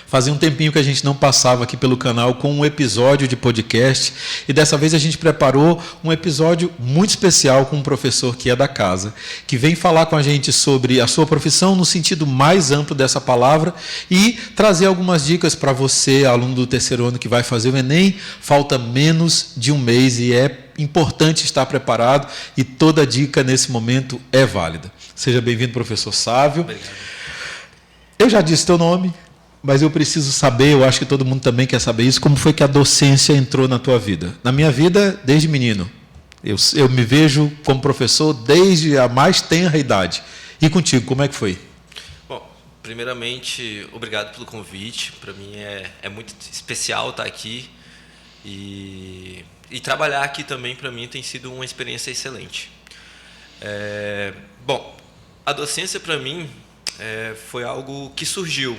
Fazia um tempinho que a gente não passava aqui pelo canal com um episódio de podcast, e dessa vez a gente preparou um episódio muito especial com um professor que é da casa, que vem falar com a gente sobre a sua profissão no sentido mais amplo dessa palavra e trazer algumas dicas para você, aluno do terceiro ano que vai fazer o Enem. Falta menos de um mês e é importante estar preparado, e toda dica nesse momento é válida. Seja bem-vindo, professor Sávio. Obrigado. Eu já disse teu nome, mas eu preciso saber, eu acho que todo mundo também quer saber isso, como foi que a docência entrou na tua vida? Na minha vida, desde menino. Eu me vejo como professor desde a mais tenra idade. E contigo, como é que foi? Bom, primeiramente, obrigado pelo convite. Para mim é muito especial estar aqui. E trabalhar aqui também, para mim, tem sido uma experiência excelente. Bom, a docência, para mim, foi algo que surgiu.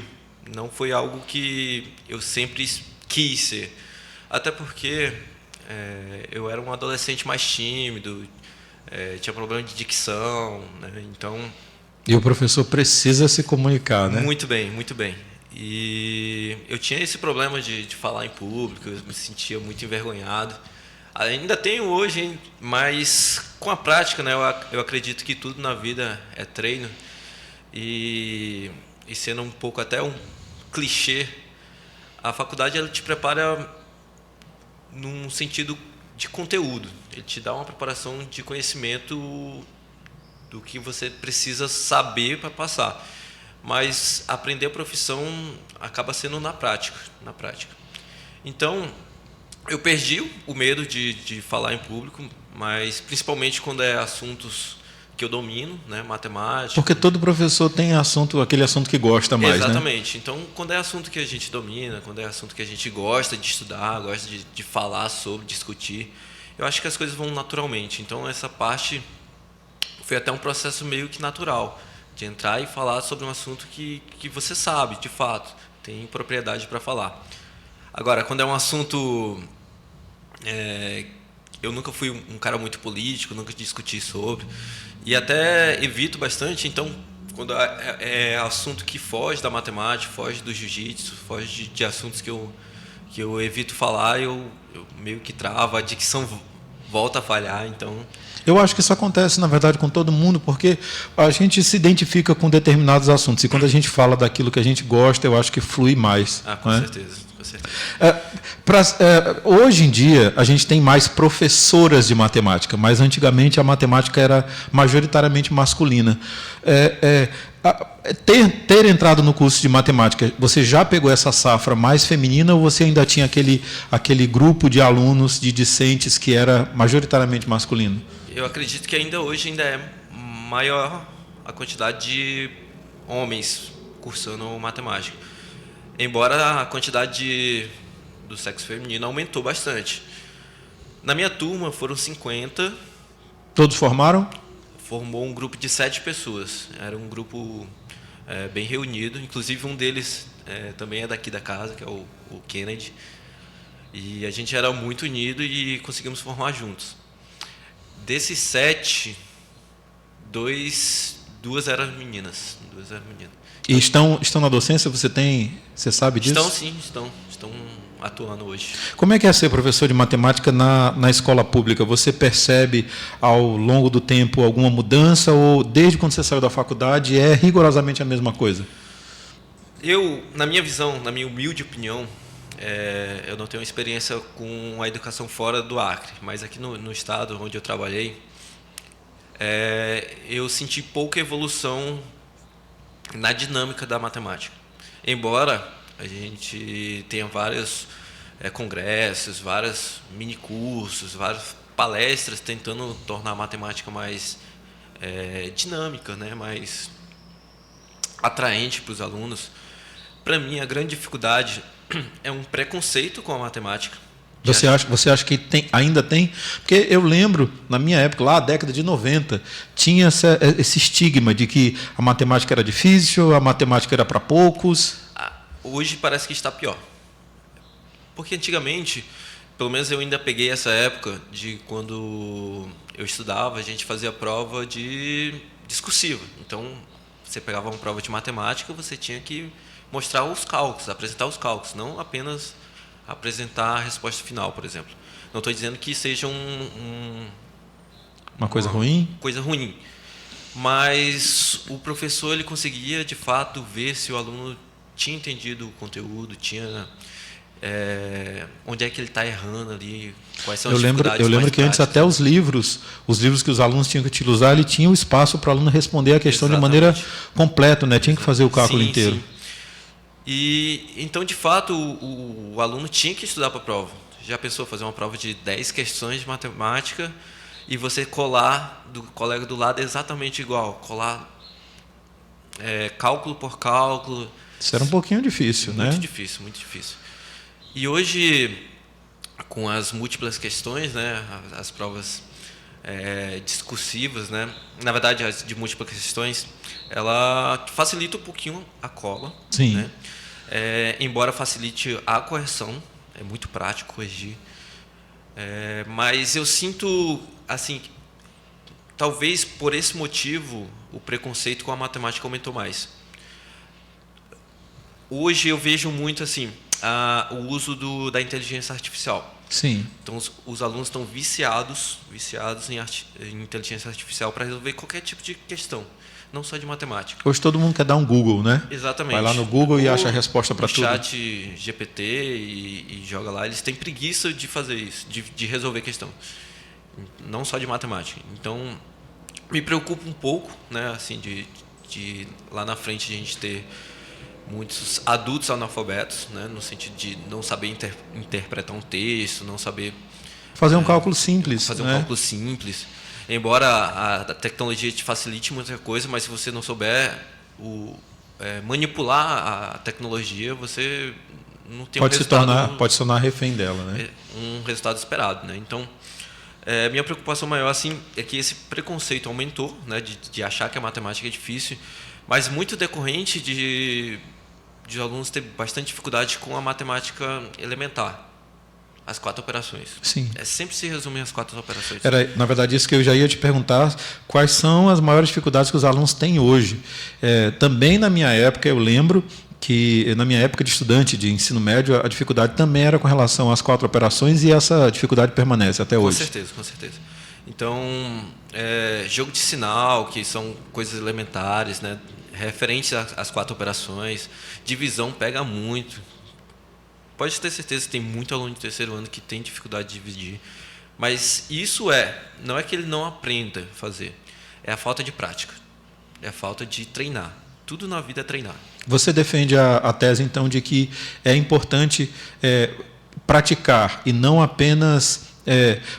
Não foi algo que eu sempre quis ser. Até porque eu era um adolescente mais tímido, tinha problema de dicção, né? Então... E o professor precisa se comunicar, né? Muito bem, muito bem. E eu tinha esse problema de falar em público, eu me sentia muito envergonhado. Ainda tenho hoje, mas com a prática, né, eu acredito que tudo na vida é treino. E sendo um pouco até um clichê, a faculdade ela te prepara num sentido de conteúdo. Ele te dá uma preparação de conhecimento do que você precisa saber para passar. Mas aprender a profissão acaba sendo na prática. Então, eu perdi o medo de falar em público, mas principalmente quando é assuntos que eu domino, né, matemática. Porque todo professor tem aquele assunto que gosta mais, exatamente, né? Então, quando é assunto que a gente domina, quando é assunto que a gente gosta de estudar, gosta de falar sobre, discutir, eu acho que as coisas vão naturalmente. Então, essa parte foi até um processo meio que natural, de entrar e falar sobre um assunto que você sabe, de fato, tem propriedade para falar. Agora, quando é um assunto... eu nunca fui um cara muito político, nunca discuti sobre, e até evito bastante. Então, quando é assunto que foge da matemática, foge do jiu-jitsu, foge de assuntos que eu evito falar, eu meio que travo, a dicção volta a falhar, então... Eu acho que isso acontece, na verdade, com todo mundo, porque a gente se identifica com determinados assuntos, e quando a gente fala daquilo que a gente gosta, eu acho que flui mais. Com certeza. Hoje em dia, a gente tem mais professoras de matemática, mas antigamente a matemática era majoritariamente masculina. Ter entrado no curso de matemática, você já pegou essa safra mais feminina, ou você ainda tinha aquele grupo de alunos, de discentes, que era majoritariamente masculino? Eu acredito que hoje é maior a quantidade de homens cursando matemática. Embora a quantidade do sexo feminino aumentou bastante. Na minha turma foram 50. Todos formaram? Formou um grupo de 7 pessoas. Era um grupo bem reunido. Inclusive um deles também é daqui da casa, que é o Kennedy. E a gente era muito unido e conseguimos formar juntos. Desses 7, duas eram meninas. E estão na docência? Você sabe disso? Estão sim, estão atuando hoje. Como é que é ser professor de matemática na escola pública? Você percebe ao longo do tempo alguma mudança, ou desde quando você saiu da faculdade é rigorosamente a mesma coisa? Na minha visão, na minha humilde opinião, eu não tenho experiência com a educação fora do Acre, mas aqui no estado onde eu trabalhei, eu senti pouca evolução na dinâmica da matemática. Embora a gente tenha vários congressos, vários minicursos, várias palestras tentando tornar a matemática mais dinâmica, né? Mais atraente para os alunos. Para mim, a grande dificuldade é um preconceito com a matemática. Você acha que ainda tem? Porque eu lembro, na minha época, lá, década de 90, tinha esse estigma de que a matemática era difícil, a matemática era para poucos. Hoje parece que está pior. Porque antigamente, pelo menos eu ainda peguei essa época de quando eu estudava, a gente fazia prova de discursiva. Então, você pegava uma prova de matemática, você tinha que mostrar os cálculos, apresentar os cálculos, não apenas apresentar a resposta final, por exemplo. Não estou dizendo que seja uma coisa ruim? Coisa ruim. Mas o professor ele conseguia, de fato, ver se o aluno tinha entendido o conteúdo, tinha onde é que ele está errando ali, quais são as dificuldades. Eu lembro que antes até os livros que os alunos tinham que utilizar, ele tinha o espaço para o aluno responder a questão de maneira completa, né? Tinha que fazer o cálculo inteiro. Sim. E então, de fato, o aluno tinha que estudar para a prova. Já pensou fazer uma prova de 10 questões de matemática e você colar do colega do lado exatamente igual, colar cálculo por cálculo. Isso era um pouquinho difícil, né? Muito difícil, muito difícil. E hoje, com as múltiplas questões, né, as provas discursivas, né, na verdade, as de múltiplas questões, ela facilita um pouquinho a cola. Sim. Né? Embora facilite a correção, é muito prático corrigir. Mas eu sinto, assim, talvez por esse motivo, o preconceito com a matemática aumentou mais. Hoje eu vejo muito assim o uso da inteligência artificial. Sim. Então os alunos estão viciados em inteligência artificial para resolver qualquer tipo de questão, não só de matemática. Hoje todo mundo quer dar um Google, né? Exatamente. Vai lá no Google e acha a resposta para tudo. Chat GPT e joga lá. Eles têm preguiça de fazer isso, de resolver questão, não só de matemática. Então me preocupa um pouco, né? Assim, de lá na frente a gente ter muitos adultos analfabetos, né, no sentido de não saber interpretar um texto, não saber fazer um cálculo simples. Fazer né? um cálculo simples. Embora a tecnologia te facilite muita coisa, mas se você não souber manipular a tecnologia, você não tem pode se tornar refém dela, né? Um resultado esperado, né? Então, minha preocupação maior assim é que esse preconceito aumentou, né, de achar que a matemática é difícil, mas muito decorrente de alunos ter bastante dificuldade com a matemática elementar, as 4 operações. Sim. Sempre se resume às 4 operações. Era, na verdade, isso que eu já ia te perguntar, quais são as maiores dificuldades que os alunos têm hoje. Também na minha época, eu lembro que, na minha época de estudante de ensino médio, a dificuldade também era com relação às 4 operações e essa dificuldade permanece até hoje. Com certeza. Então, jogo de sinal, que são coisas elementares, né? Referente às 4 operações, divisão pega muito. Pode ter certeza que tem muito aluno de terceiro ano que tem dificuldade de dividir. Mas isso não é que ele não aprenda a fazer, é a falta de prática, é a falta de treinar. Tudo na vida é treinar. Você defende a tese, então, de que é importante praticar e não apenas...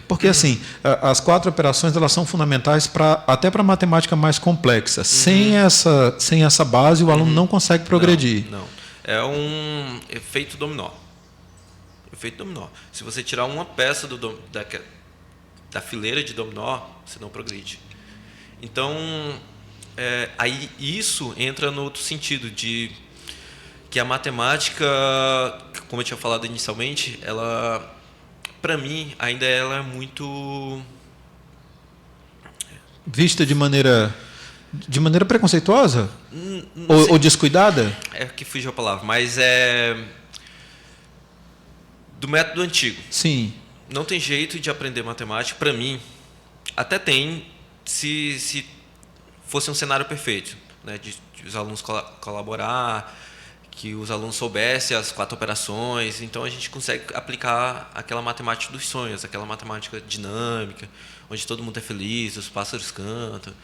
porque assim, as 4 operações elas são fundamentais até para matemática mais complexa. Sem essa base, o aluno não consegue progredir. Não. É um efeito dominó. Se você tirar uma peça da fileira de dominó, você não progride. Então, aí isso entra no outro sentido de que a matemática, como eu tinha falado inicialmente, ela, para mim, ainda ela é muito vista de maneira preconceituosa ou descuidada? É que fugiu a palavra, mas do método antigo. Sim. Não tem jeito de aprender matemática, para mim. Até tem, se fosse um cenário perfeito, né, de os alunos colaborar, que os alunos soubessem as 4 operações, então a gente consegue aplicar aquela matemática dos sonhos, aquela matemática dinâmica, onde todo mundo é feliz, os pássaros cantam.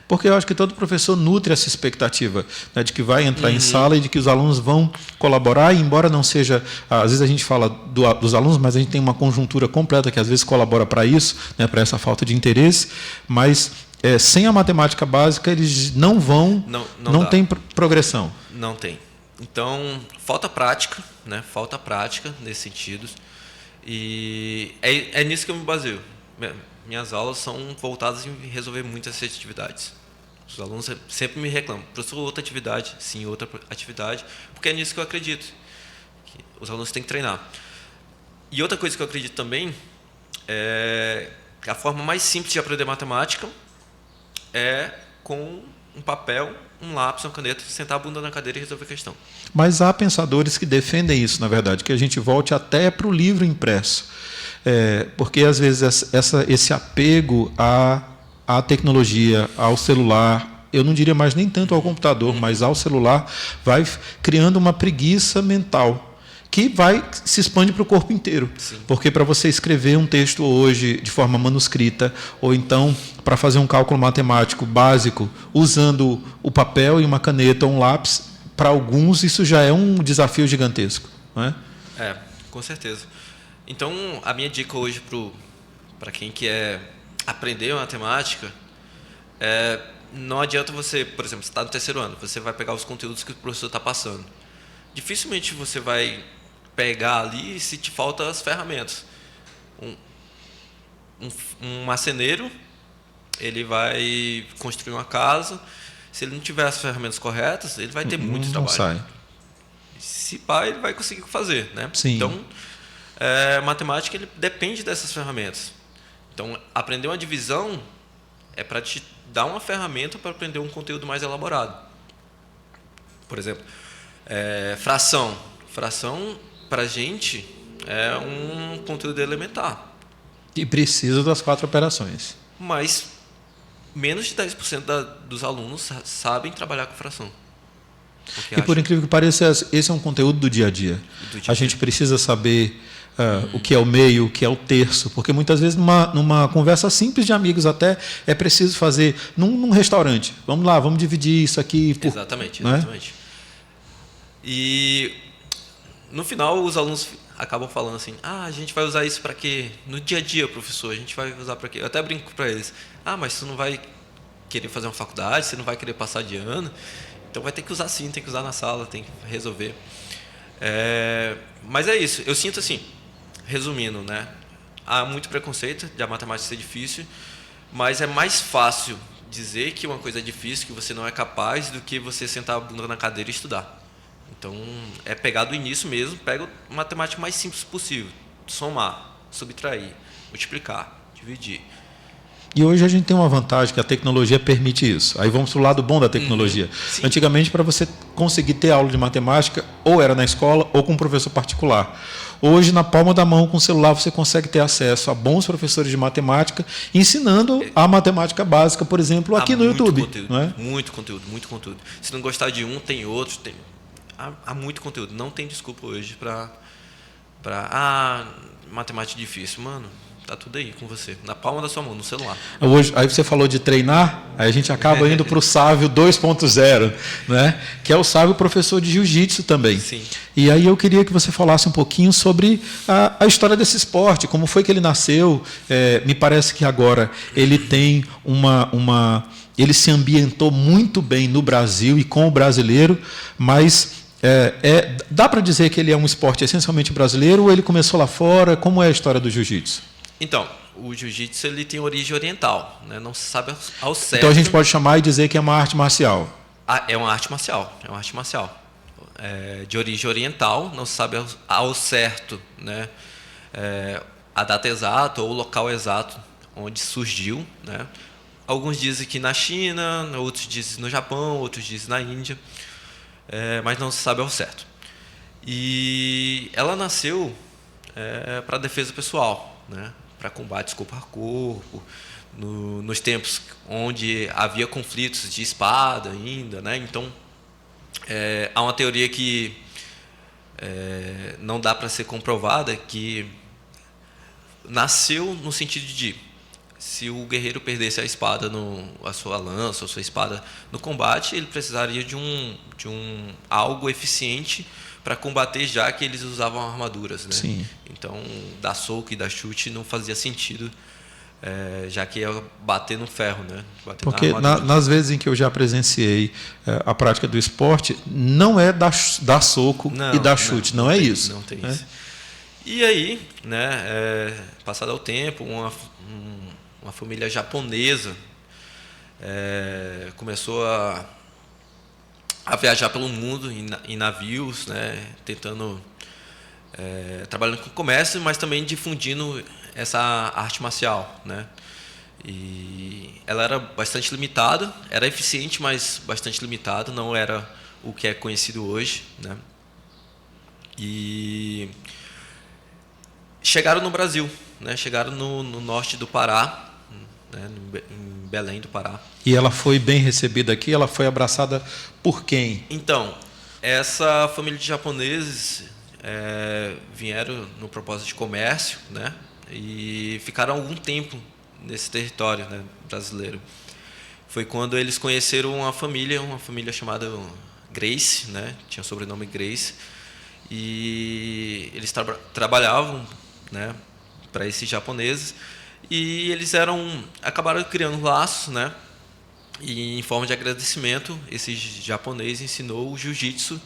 Porque eu acho que todo professor nutre essa expectativa, né, de que vai entrar em sala e de que os alunos vão colaborar, e embora não seja... Às vezes a gente fala dos alunos, mas a gente tem uma conjuntura completa que às vezes colabora para isso, né, para essa falta de interesse, mas sem a matemática básica eles não vão... Não tem progressão. Não tem. Então, falta prática, né? Falta prática nesse sentido. E é nisso que eu me baseio. Minhas aulas são voltadas em resolver muitas atividades. Os alunos sempre me reclamam, professor, outra atividade, sim, outra atividade, porque é nisso que eu acredito. Que os alunos têm que treinar. E outra coisa que eu acredito também é que a forma mais simples de aprender matemática é com um papel, um lápis, uma caneta, sentar a bunda na cadeira e resolver a questão. Mas há pensadores que defendem isso, na verdade, que a gente volte até para o livro impresso. Porque, às vezes, esse apego à tecnologia, ao celular, eu não diria mais nem tanto ao computador, mas ao celular, vai criando uma preguiça mental que se expande para o corpo inteiro. Sim. Porque para você escrever um texto hoje de forma manuscrita, ou então para fazer um cálculo matemático básico, usando o papel e uma caneta ou um lápis, para alguns isso já é um desafio gigantesco. Não é? Com certeza. Então, a minha dica hoje para quem quer aprender matemática não adianta você, por exemplo, você está no terceiro ano, você vai pegar os conteúdos que o professor está passando. Dificilmente você vai pegar ali se te faltam as ferramentas. Um marceneiro, ele vai construir uma casa, se ele não tiver as ferramentas corretas, ele vai ter muito trabalho. Sai. Se pá, ele vai conseguir fazer, né? Sim. Então, matemática ele depende dessas ferramentas. Então, aprender uma divisão é para te dar uma ferramenta para aprender um conteúdo mais elaborado. Por exemplo, fração. Fração, para a gente, é um conteúdo elementar. E precisa das 4 operações. Mas menos de 10% dos alunos sabem trabalhar com fração. E por incrível que pareça, esse é um conteúdo do dia a dia. A gente precisa saber o que é o meio, o que é o terço, porque muitas vezes numa conversa simples de amigos até é preciso fazer num restaurante. Vamos lá, vamos dividir isso aqui. Exatamente. Né? E no final os alunos acabam falando assim: a gente vai usar isso para quê? No dia a dia, professor, a gente vai usar para quê? Eu até brinco para eles: mas você não vai querer fazer uma faculdade, você não vai querer passar de ano, então vai ter que usar sim, tem que usar na sala, tem que resolver. Mas é isso, eu sinto assim, resumindo, né? Há muito preconceito de a matemática ser difícil, mas é mais fácil dizer que uma coisa é difícil, que você não é capaz, do que você sentar a bunda na cadeira e estudar. Então, é pegar do início mesmo, pega a matemática mais simples possível. Somar, subtrair, multiplicar, dividir. E hoje a gente tem uma vantagem que a tecnologia permite isso. Aí vamos para o lado bom da tecnologia. Antigamente, para você conseguir ter aula de matemática, ou era na escola ou com um professor particular. Hoje, na palma da mão, com o celular, você consegue ter acesso a bons professores de matemática, ensinando a matemática básica, por exemplo, aqui no YouTube. Conteúdo, não é? Muito conteúdo. Se não gostar de um, tem outro. Há muito conteúdo. Não tem desculpa hoje para matemática difícil. Mano, tá tudo aí com você. Na palma da sua mão, no celular. Hoje, aí você falou de treinar, aí a gente acaba indo para o Sávio 2.0, né? Que é o Sávio professor de jiu-jitsu também. Sim. E aí eu queria que você falasse um pouquinho sobre a história desse esporte, como foi que ele nasceu. Me parece que agora ele tem ele se ambientou muito bem no Brasil e com o brasileiro, mas dá para dizer que ele é um esporte essencialmente brasileiro ou ele começou lá fora? Como é a história do jiu-jitsu? Então, o jiu-jitsu ele tem origem oriental, né? Não se sabe ao certo. Então a gente pode chamar e dizer que é uma arte marcial. É uma arte marcial, de origem oriental, não se sabe ao certo, né? A data exata ou o local exato onde surgiu, né? Alguns dizem que na China, outros dizem no Japão, outros dizem na Índia, mas não se sabe ao certo. E ela nasceu para defesa pessoal, né? Para combates corpo a corpo, nos tempos onde havia conflitos de espada ainda, né? Então, há uma teoria que não dá para ser comprovada, que nasceu no sentido de, se o guerreiro perdesse a espada, a sua lança, a sua espada no combate, ele precisaria de algo eficiente para combater, já que eles usavam armaduras, né? Sim. Então, dar soco e dar chute não fazia sentido, já que ia bater no ferro, né? Bater porque nas vezes em que eu já presenciei a prática do esporte, não é dar soco e dar chute, não é isso. Não tem isso. E aí, né, passado o tempo, uma família japonesa começou a viajar pelo mundo em navios, né, trabalhando com comércio, mas também difundindo essa arte marcial, né? E ela era bastante limitada, era eficiente, mas bastante limitada, não era o que é conhecido hoje, né? E chegaram no Brasil, né? Chegaram no norte do Pará, né? Em Belém do Pará. E ela foi bem recebida aqui? Ela foi abraçada por quem? Então, essa família de japoneses vieram no propósito de comércio, né? E ficaram algum tempo nesse território, né, brasileiro. Foi quando eles conheceram uma família chamada Grace, né? Tinha o sobrenome Grace. E eles trabalhavam, né, para esses japoneses, e eles acabaram criando laços, né? E em forma de agradecimento, esse japonês ensinou o jiu-jitsu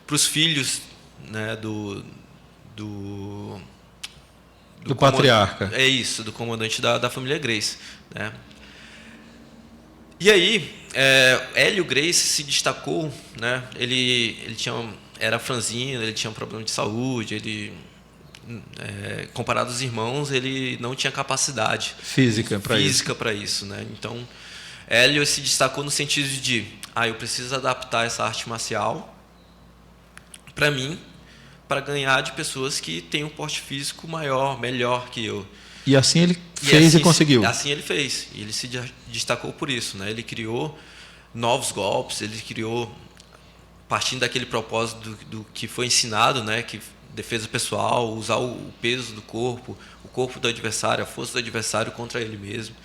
para os filhos, né, do patriarca. É isso, do comandante da família Grace, né? E aí, Hélio Grace se destacou, né? Ele era franzino, ele tinha um problema de saúde, comparado aos irmãos, ele não tinha capacidade física para isso, né? Então, Hélio se destacou no sentido de, eu preciso adaptar essa arte marcial para mim, para ganhar de pessoas que têm um porte físico maior, melhor que eu. E assim ele fez e conseguiu. Assim ele fez. E ele se destacou por isso, né? Ele criou novos golpes, ele criou, partindo daquele propósito do que foi ensinado, né? Que defesa pessoal, usar o peso do corpo, o corpo do adversário, a força do adversário contra ele mesmo.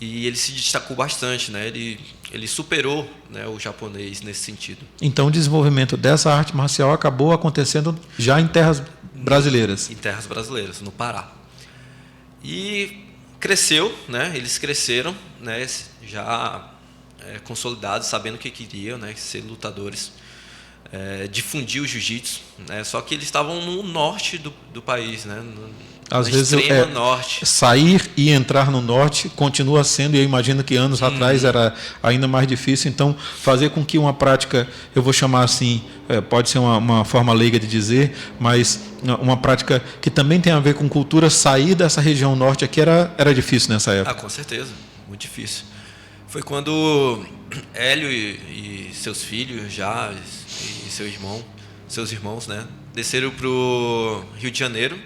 E ele se destacou bastante, né? Ele superou, né, o japonês nesse sentido. Então o desenvolvimento dessa arte marcial acabou acontecendo já em terras brasileiras. Em terras brasileiras, no Pará. E cresceu, né? Eles cresceram, né? Já consolidados, sabendo o que queriam, né? Ser lutadores. Difundir o jiu-jitsu, né? Só que eles estavam no norte do país, né? Às vezes norte. Sair e entrar no norte continua sendo, e eu imagino que anos atrás era ainda mais difícil. Então, fazer com que uma prática, eu vou chamar assim, pode ser uma forma leiga de dizer, mas uma prática que também tem a ver com cultura, sair dessa região norte aqui era difícil nessa época. Com certeza, muito difícil. Foi quando Hélio e seus filhos já e seus irmãos, né, desceram para o Rio de Janeiro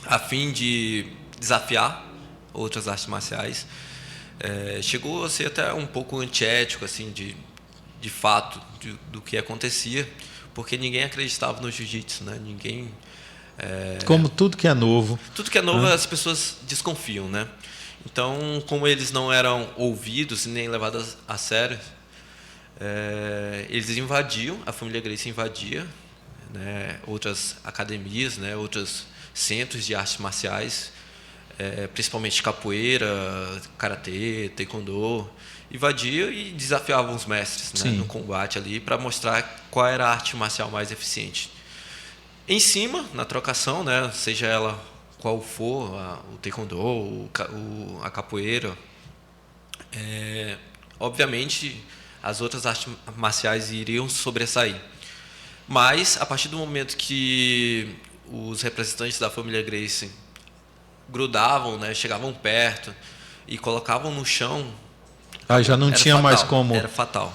a fim de desafiar outras artes marciais. Chegou a ser até um pouco antiético, assim, de fato, do que acontecia, porque ninguém acreditava no jiu-jitsu, né? Ninguém... Como tudo que é novo. Tudo que é novo, as pessoas desconfiam, né? Então, como eles não eram ouvidos nem levados a sério, eles invadiam, a família Gracie invadia, né, outras academias, né, outros centros de artes marciais, principalmente capoeira, karatê, taekwondo, invadia e desafiavam os mestres, né, no combate ali, para mostrar qual era a arte marcial mais eficiente. Em cima, na trocação, né, seja ela qual for, o taekwondo, a capoeira, obviamente as outras artes marciais iriam sobressair. Mas, a partir do momento que os representantes da família Gracie grudavam, né, chegavam perto e colocavam no chão... já não tinha fatal, mais como... Era fatal.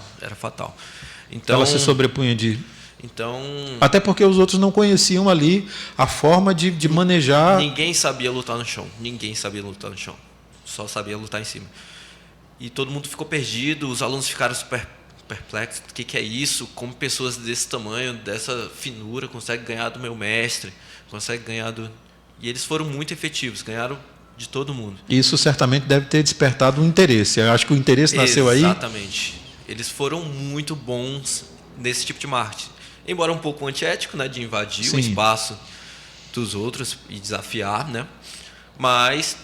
Então, ela se sobrepunha de... Então, até porque os outros não conheciam ali a forma de manejar... Ninguém sabia lutar no chão. Só sabia lutar em cima. E todo mundo ficou perdido, os alunos ficaram super perplexos. O que é isso? Como pessoas desse tamanho, dessa finura, conseguem ganhar do meu mestre? Conseguem ganhar do... E eles foram muito efetivos, ganharam de todo mundo. Isso certamente deve ter despertado um interesse. Eu acho que o interesse nasceu aí... Exatamente. Eles foram muito bons nesse tipo de marketing. Embora um pouco antiético, né, de invadir o espaço dos outros e desafiar, né? Mas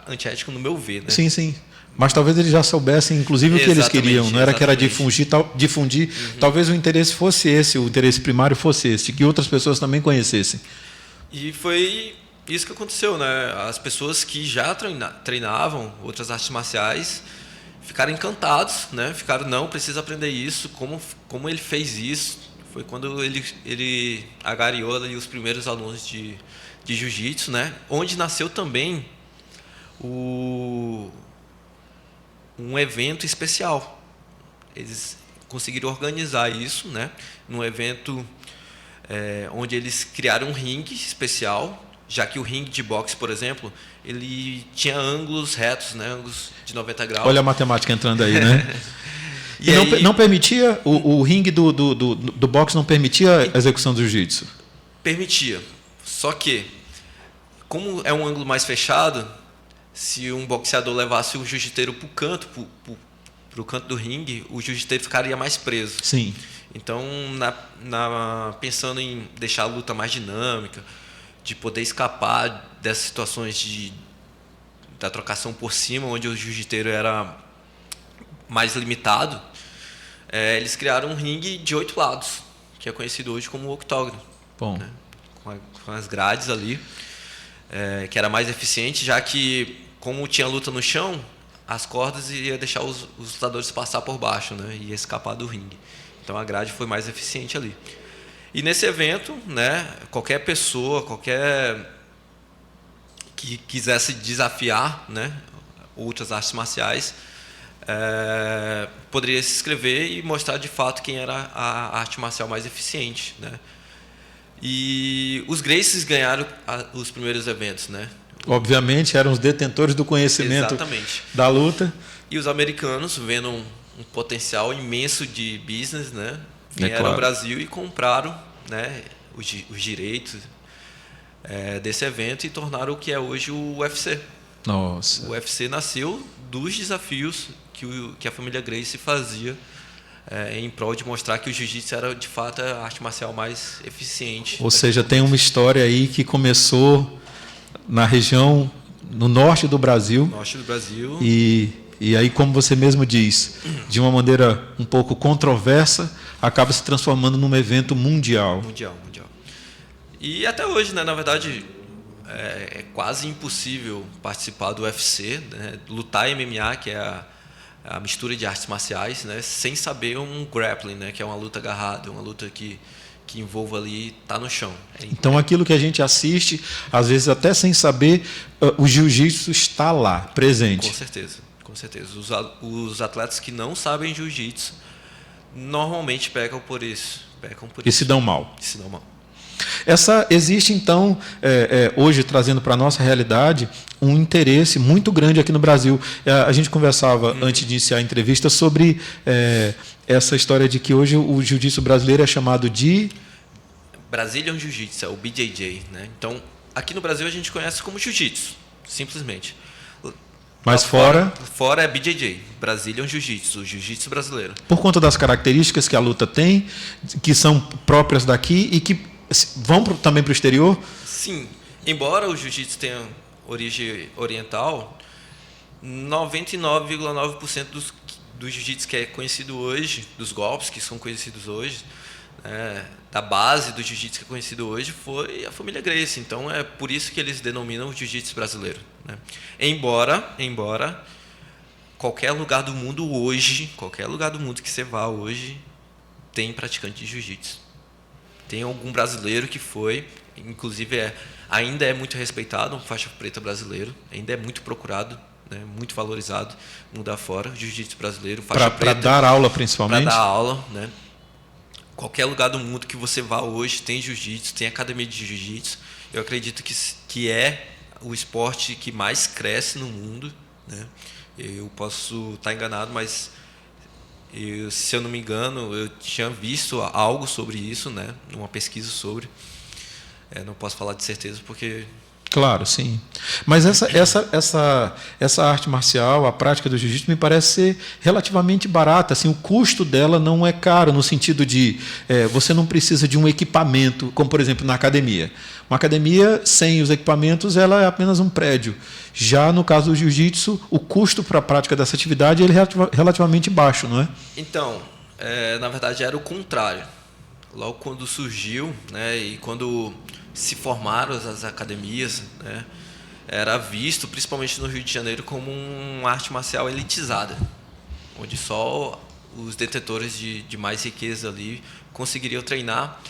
antiético no meu ver, né? Sim. Mas talvez eles já soubessem, inclusive, o que eles queriam. Não era que era difundir. Talvez o interesse fosse esse, o interesse primário fosse esse, que outras pessoas também conhecessem. E foi isso que aconteceu, né? As pessoas que já treinavam outras artes marciais ficaram encantados, né? Ficaram, não, precisa aprender isso, como ele fez isso. Foi quando ele agariou ali os primeiros alunos de jiu-jitsu, né? Onde nasceu também um evento especial. Eles conseguiram organizar isso, né, num evento onde eles criaram um ringue especial, já que o ringue de boxe, por exemplo, ele tinha ângulos retos, né, ângulos de 90 graus. Olha a matemática entrando aí, né? E aí, não permitia, o ringue do boxe não permitia a execução do jiu-jitsu? Permitia. Só que, como é um ângulo mais fechado, se um boxeador levasse o jiu-jiteiro para o canto, pro canto do ringue, o jiu-jiteiro ficaria mais preso. Sim. Então, pensando em deixar a luta mais dinâmica, de poder escapar dessas situações da trocação por cima, onde o jiu-jiteiro era mais limitado, eles criaram um ringue de 8 lados, que é conhecido hoje como octógono. Bom. Né? Com as grades ali, que era mais eficiente, já que, como tinha luta no chão, as cordas ia deixar os lutadores passar por baixo, né? Ia escapar do ringue. Então a grade foi mais eficiente ali. E nesse evento, né, qualquer pessoa, qualquer que quisesse desafiar, né, outras artes marciais, poderia se inscrever e mostrar de fato quem era a arte marcial mais eficiente, né? E os Gracies ganharam os primeiros eventos, né? Obviamente eram os detentores do conhecimento. Exatamente. Da luta. E os americanos, vendo um potencial imenso de business, né, vieram claro. ao Brasil e compraram, né, os direitos desse evento e tornaram o que é hoje o UFC. Nossa. O UFC nasceu dos desafios que a família Gracie fazia em prol de mostrar que o jiu-jitsu era de fato a arte marcial mais eficiente. Ou seja, tem uma história aí que começou na região, no norte do Brasil. Norte do Brasil. E aí, como você mesmo diz, de uma maneira um pouco controversa, acaba se transformando num evento mundial. Mundial. E até hoje, né, na verdade, é quase impossível participar do UFC, né, lutar MMA, que é a mistura de artes marciais, né, sem saber um grappling, né, que é uma luta agarrada, uma luta que envolva ali estar no chão. Então, aquilo que a gente assiste, às vezes até sem saber, o jiu-jitsu está lá, presente. Com certeza. Os atletas que não sabem jiu-jitsu normalmente pecam por isso. E se dão mal. Existe, então, hoje, trazendo para a nossa realidade, um interesse muito grande aqui no Brasil. A gente conversava, antes de iniciar a entrevista, sobre essa história de que hoje o jiu-jitsu brasileiro é chamado de... Brazilian Jiu-Jitsu, é o BJJ. Né? Então, aqui no Brasil a gente conhece como jiu-jitsu, simplesmente. Mas fora é BJJ, Brazilian Jiu-Jitsu, o jiu-jitsu brasileiro. Por conta das características que a luta tem, que são próprias daqui e que vão também para o exterior? Sim. Embora o jiu-jitsu tenha origem oriental, 99,9% do jiu-jitsu que é conhecido hoje, dos golpes que são conhecidos hoje, da base do jiu-jitsu que é conhecido hoje, foi a família Gracie. Então é por isso que eles denominam o jiu-jitsu brasileiro. Né? Embora qualquer lugar do mundo hoje, qualquer lugar do mundo que você vá hoje, tem praticante de jiu-jitsu. Tem algum brasileiro que foi, inclusive ainda é muito respeitado, um faixa preta brasileiro, ainda é muito procurado, né, muito valorizado mundo afora, o jiu-jitsu brasileiro, faixa preta. Para dar aula, principalmente? Para dar aula, né? Qualquer lugar do mundo que você vá hoje tem jiu-jitsu, tem academia de jiu-jitsu. Eu acredito que é o esporte que mais cresce no mundo, né? Eu posso estar enganado, mas se eu não me engano, eu tinha visto algo sobre isso, né? Uma pesquisa sobre. Não posso falar de certeza porque... Claro, sim. Mas essa arte marcial, a prática do jiu-jitsu, me parece ser relativamente barata. Assim, o custo dela não é caro, no sentido de você não precisa de um equipamento, como, por exemplo, na academia. Uma academia, sem os equipamentos, ela é apenas um prédio. Já no caso do jiu-jitsu, o custo para a prática dessa atividade ele é relativamente baixo, não é? Então, na verdade, era o contrário. Logo quando surgiu, né, e quando se formaram as academias, né, era visto, principalmente no Rio de Janeiro, como uma arte marcial elitizada, onde só os detentores de mais riqueza ali conseguiriam treinar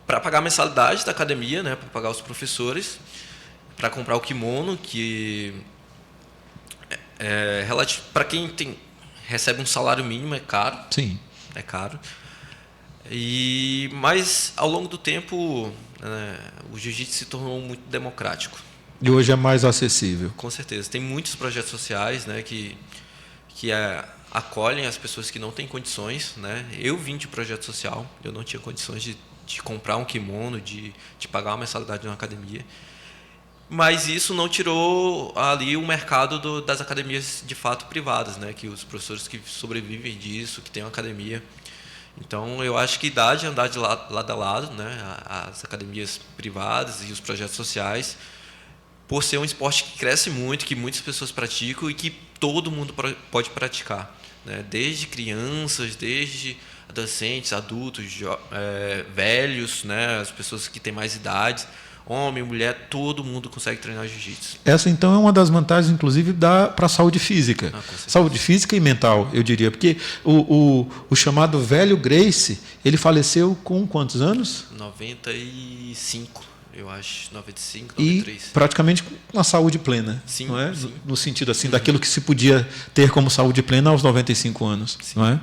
para pagar a mensalidade da academia, né, para pagar os professores, para comprar o kimono, que Para quem recebe um salário mínimo, é caro. Sim. É caro. Mas, ao longo do tempo, o jiu-jitsu se tornou muito democrático. E hoje é mais acessível. Com certeza. Tem muitos projetos sociais, né, que acolhem as pessoas que não têm condições, né? Eu vim de projeto social, eu não tinha condições de comprar um kimono, de pagar uma mensalidade numa academia. Mas isso não tirou ali o mercado das academias de fato privadas, né? Que os professores que sobrevivem disso, que têm uma academia. Então, eu acho que dá de andar de lado a lado, né? As academias privadas e os projetos sociais, por ser um esporte que cresce muito, que muitas pessoas praticam e que todo mundo pode praticar, né? Desde crianças, desde adolescentes, adultos, velhos, né? As pessoas que têm mais idade. Homem, mulher, todo mundo consegue treinar jiu-jitsu. Essa, então, é uma das vantagens, inclusive, para a saúde física. Saúde física e mental, eu diria. Porque o chamado velho Gracie, ele faleceu com quantos anos? 95, eu acho. 95, 93. E praticamente com a saúde plena. Sim, não é? sim. No sentido assim, daquilo que se podia ter como saúde plena aos 95 anos. Sim. Não é?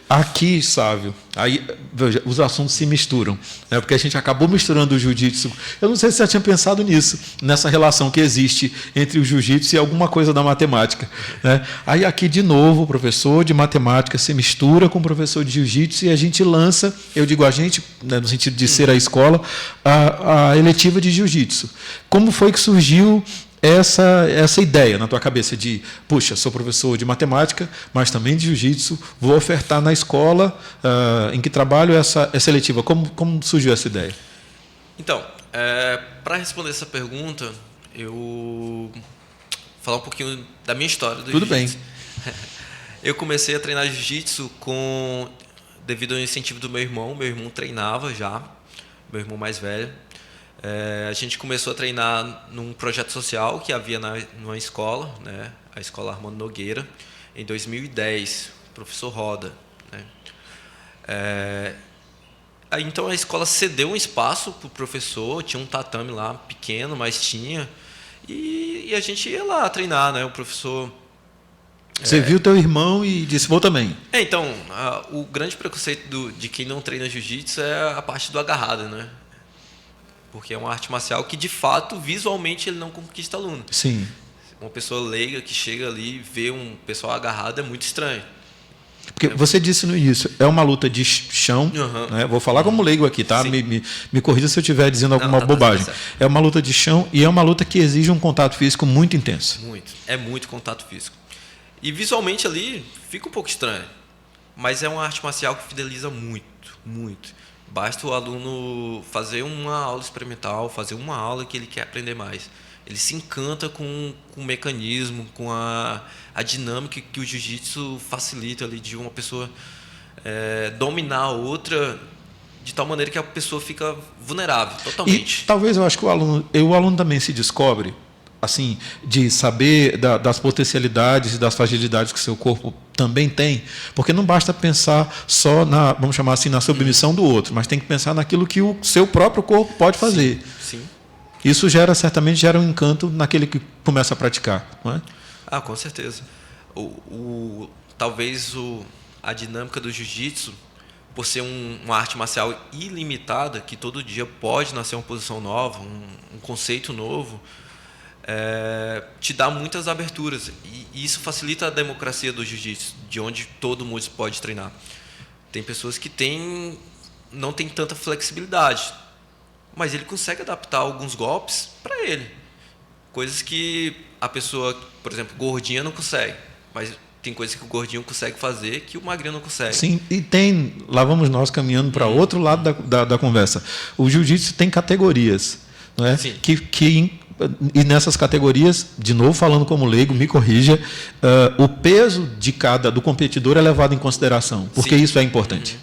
Aqui, Sávio, aí veja, os assuntos se misturam, né? Porque a gente acabou misturando o jiu-jitsu. Eu não sei se você já tinha pensado nisso, nessa relação que existe entre o jiu-jitsu e alguma coisa da matemática, né? Aí aqui, de novo, o professor de matemática se mistura com o professor de jiu-jitsu e a gente lança, eu digo a gente, né, no sentido de ser a escola, a eletiva de jiu-jitsu. Como foi que surgiu essa ideia na tua cabeça de, puxa, sou professor de matemática, mas também de jiu-jitsu, vou ofertar na escola em que trabalho essa eletiva. Como surgiu essa ideia? Então, para responder essa pergunta, eu vou falar um pouquinho da minha história do Tudo jiu-jitsu. bem. Eu comecei a treinar jiu-jitsu devido ao incentivo do meu irmão. Meu irmão treinava já, meu irmão mais velho. A gente começou a treinar num projeto social que havia numa escola, né? A escola Armando Nogueira, em 2010, professor Roda, né? Então a escola cedeu um espaço para o professor, tinha um tatame lá pequeno, mas tinha, e a gente ia lá treinar, né? O professor... Você viu teu irmão e disse, vou também. Então, o grande preconceito de quem não treina jiu-jitsu é a parte do agarrado, né? Porque é uma arte marcial que, de fato, visualmente, ele não conquista aluno. Sim. Uma pessoa leiga que chega ali e vê um pessoal agarrado é muito estranho. Porque você disse no início, é uma luta de chão, né? Vou falar como leigo aqui, tá? Me corrija se eu estiver dizendo alguma bobagem. É uma luta de chão e é uma luta que exige um contato físico muito intenso. Muito. É muito contato físico. E visualmente ali fica um pouco estranho. Mas é uma arte marcial que fideliza muito, muito. Basta o aluno fazer uma aula experimental, fazer uma aula que ele quer aprender mais. Ele se encanta com o mecanismo, com a dinâmica que o jiu-jitsu facilita ali de uma pessoa dominar a outra de tal maneira que a pessoa fica vulnerável totalmente. E talvez eu acho que o aluno também se descobre, assim, de saber das potencialidades e das fragilidades que seu corpo também tem, porque não basta pensar só vamos chamar assim, na submissão do outro, mas tem que pensar naquilo que o seu próprio corpo pode fazer. Sim. Isso certamente gera um encanto naquele que começa a praticar, não é? Com certeza. Talvez a dinâmica do jiu-jitsu, por ser uma arte marcial ilimitada, que todo dia pode nascer uma posição nova, um conceito novo, te dá muitas aberturas. E isso facilita a democracia do jiu-jitsu, de onde todo mundo pode treinar. Tem pessoas que não têm tanta flexibilidade, mas ele consegue adaptar alguns golpes para ele. Coisas que a pessoa, por exemplo, gordinha não consegue, mas tem coisas que o gordinho consegue fazer que o magrinho não consegue. Sim, e lá vamos nós caminhando para outro lado da conversa. O jiu-jitsu tem categorias, não é? Sim. E nessas categorias, de novo falando como leigo, me corrija, o peso do competidor é levado em consideração, porque Sim. Isso é importante.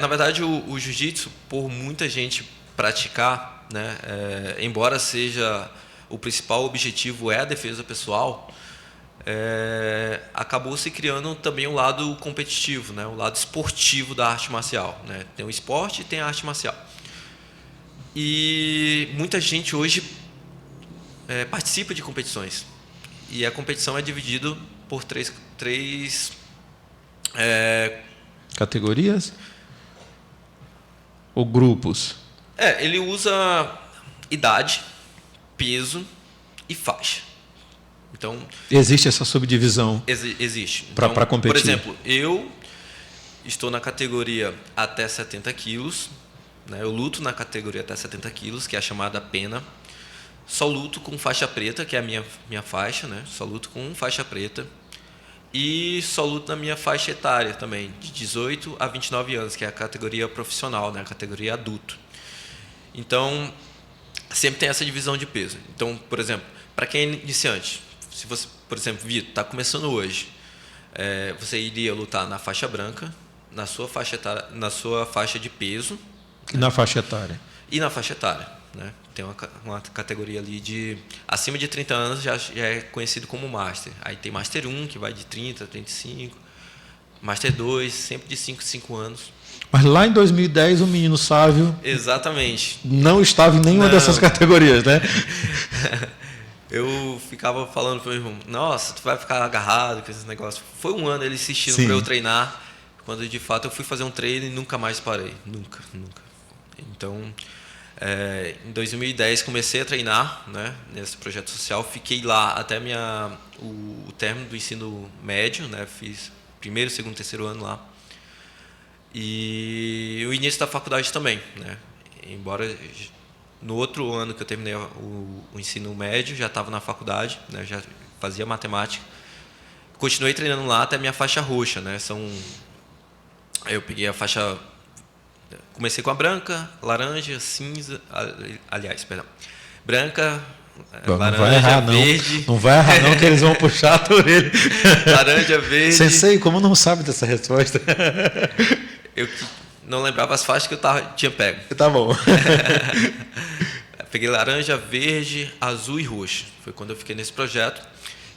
Na verdade, o jiu-jitsu, por muita gente praticar, né, embora seja o principal objetivo a defesa pessoal, acabou se criando também o lado competitivo, né, o lado esportivo da arte marcial, né? Tem o esporte e tem a arte marcial. E muita gente hoje participa de competições. E a competição é dividida por três categorias ou grupos? Ele usa idade, peso e faixa. Então, existe essa subdivisão? Existe. Para então, competir. Por exemplo, eu estou na categoria até 70 quilos. Né? Eu luto na categoria até 70 quilos, que é a chamada pena. Só luto com faixa preta, que é a minha faixa. Né? Só luto com faixa preta. E só luto na minha faixa etária também, de 18 a 29 anos, que é a categoria profissional, né? A categoria adulto. Então, sempre tem essa divisão de peso. Então, por exemplo, para quem é iniciante, se você, por exemplo, Vitor, está começando hoje, você iria lutar na faixa branca, na sua faixa etária, na sua faixa de peso. E na faixa etária? E na faixa etária. Né? Tem uma categoria ali de acima de 30 anos, já é conhecido como Master. Aí tem Master 1, que vai de 30 a 35, Master 2, sempre de 5 anos. Mas lá em 2010 o menino Sávio... Exatamente. Não estava em nenhuma dessas categorias, né? Eu ficava falando para o meu irmão, nossa, tu vai ficar agarrado com esses negócios. Foi um ano ele insistindo para eu treinar, quando de fato eu fui fazer um treino e nunca mais parei. Nunca. Então, em 2010 comecei a treinar, né, nesse projeto social, fiquei lá até o término do ensino médio, né, fiz primeiro, segundo, terceiro ano lá. E o início da faculdade também, né? Embora no outro ano que eu terminei o ensino médio, já estava na faculdade, né? Já fazia matemática. Continuei treinando lá até a minha faixa roxa, né? Eu peguei a faixa... Comecei com a branca, laranja, cinza... Aliás, branca, laranja, verde... Não vai errar não, que eles vão puxar a orelha. Laranja, verde... Sensei, como não sabe dessa resposta? Eu não lembrava as faixas que eu tinha pego. Tá bom. Peguei laranja, verde, azul e roxo. Foi quando eu fiquei nesse projeto.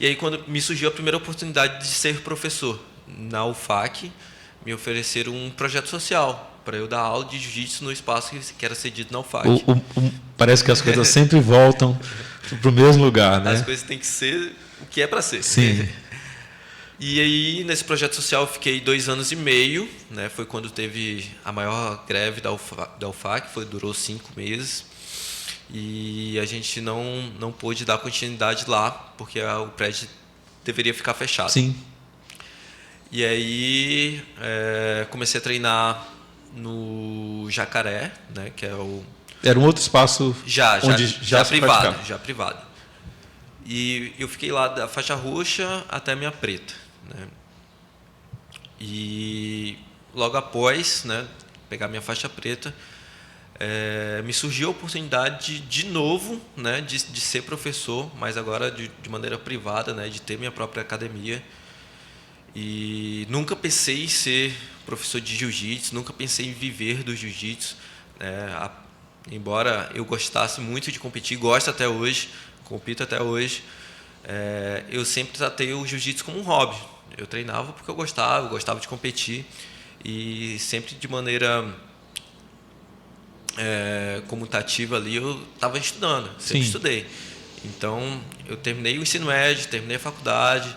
E aí, quando me surgiu a primeira oportunidade de ser professor na UFAC, me ofereceram um projeto social para eu dar aula de jiu-jitsu no espaço que era cedido na UFAC. Parece que as coisas sempre voltam para o mesmo lugar, né? As coisas têm que ser o que é para ser. Sim. E aí, nesse projeto social, eu fiquei 2 anos e meio, né? Foi quando teve a maior greve da UFAC, durou 5 meses. E a gente não pôde dar continuidade lá, porque o prédio deveria ficar fechado. Sim. E aí, comecei a treinar no Jacaré, né? Que é o... Era um outro espaço já privado, praticava. já privado. E eu fiquei lá da faixa roxa até a minha preta. Né? E logo após, né, pegar minha faixa preta, me surgiu a oportunidade de novo, né, de ser professor, mas agora de maneira privada, né, de ter minha própria academia. E nunca pensei em ser professor de jiu-jitsu, nunca pensei em viver do jiu-jitsu. Embora eu gostasse muito de competir, gosto até hoje, compito até hoje, eu sempre tratei o jiu-jitsu como um hobby. Eu treinava porque eu gostava de competir e sempre de maneira comutativa ali eu estava estudando, sempre Sim. estudei. Então eu terminei o ensino médio, terminei a faculdade,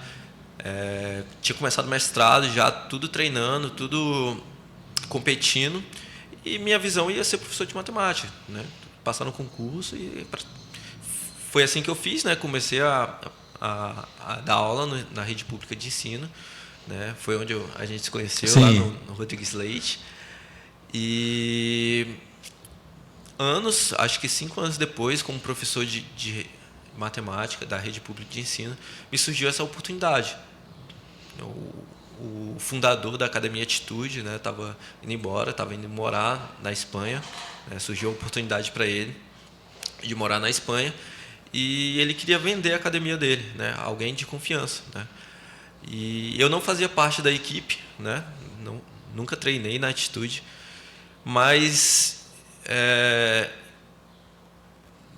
tinha começado o mestrado já, tudo treinando, tudo competindo, e minha visão ia ser professor de matemática, né? Passar no concurso e foi assim que eu fiz, né? Comecei a dar aula na rede pública de ensino, né? Foi onde a gente se conheceu. Sim. Lá no Rodrigues Leite. E acho que 5 anos depois, como professor de matemática da rede pública de ensino, me surgiu essa oportunidade. O fundador da Academia Atitude, né, estava indo embora, estava indo morar na Espanha, né? Surgiu a oportunidade para ele de morar na Espanha. E ele queria vender a academia dele, né? Alguém de confiança, né? E eu não fazia parte da equipe, né? Nunca treinei na Atitude, mas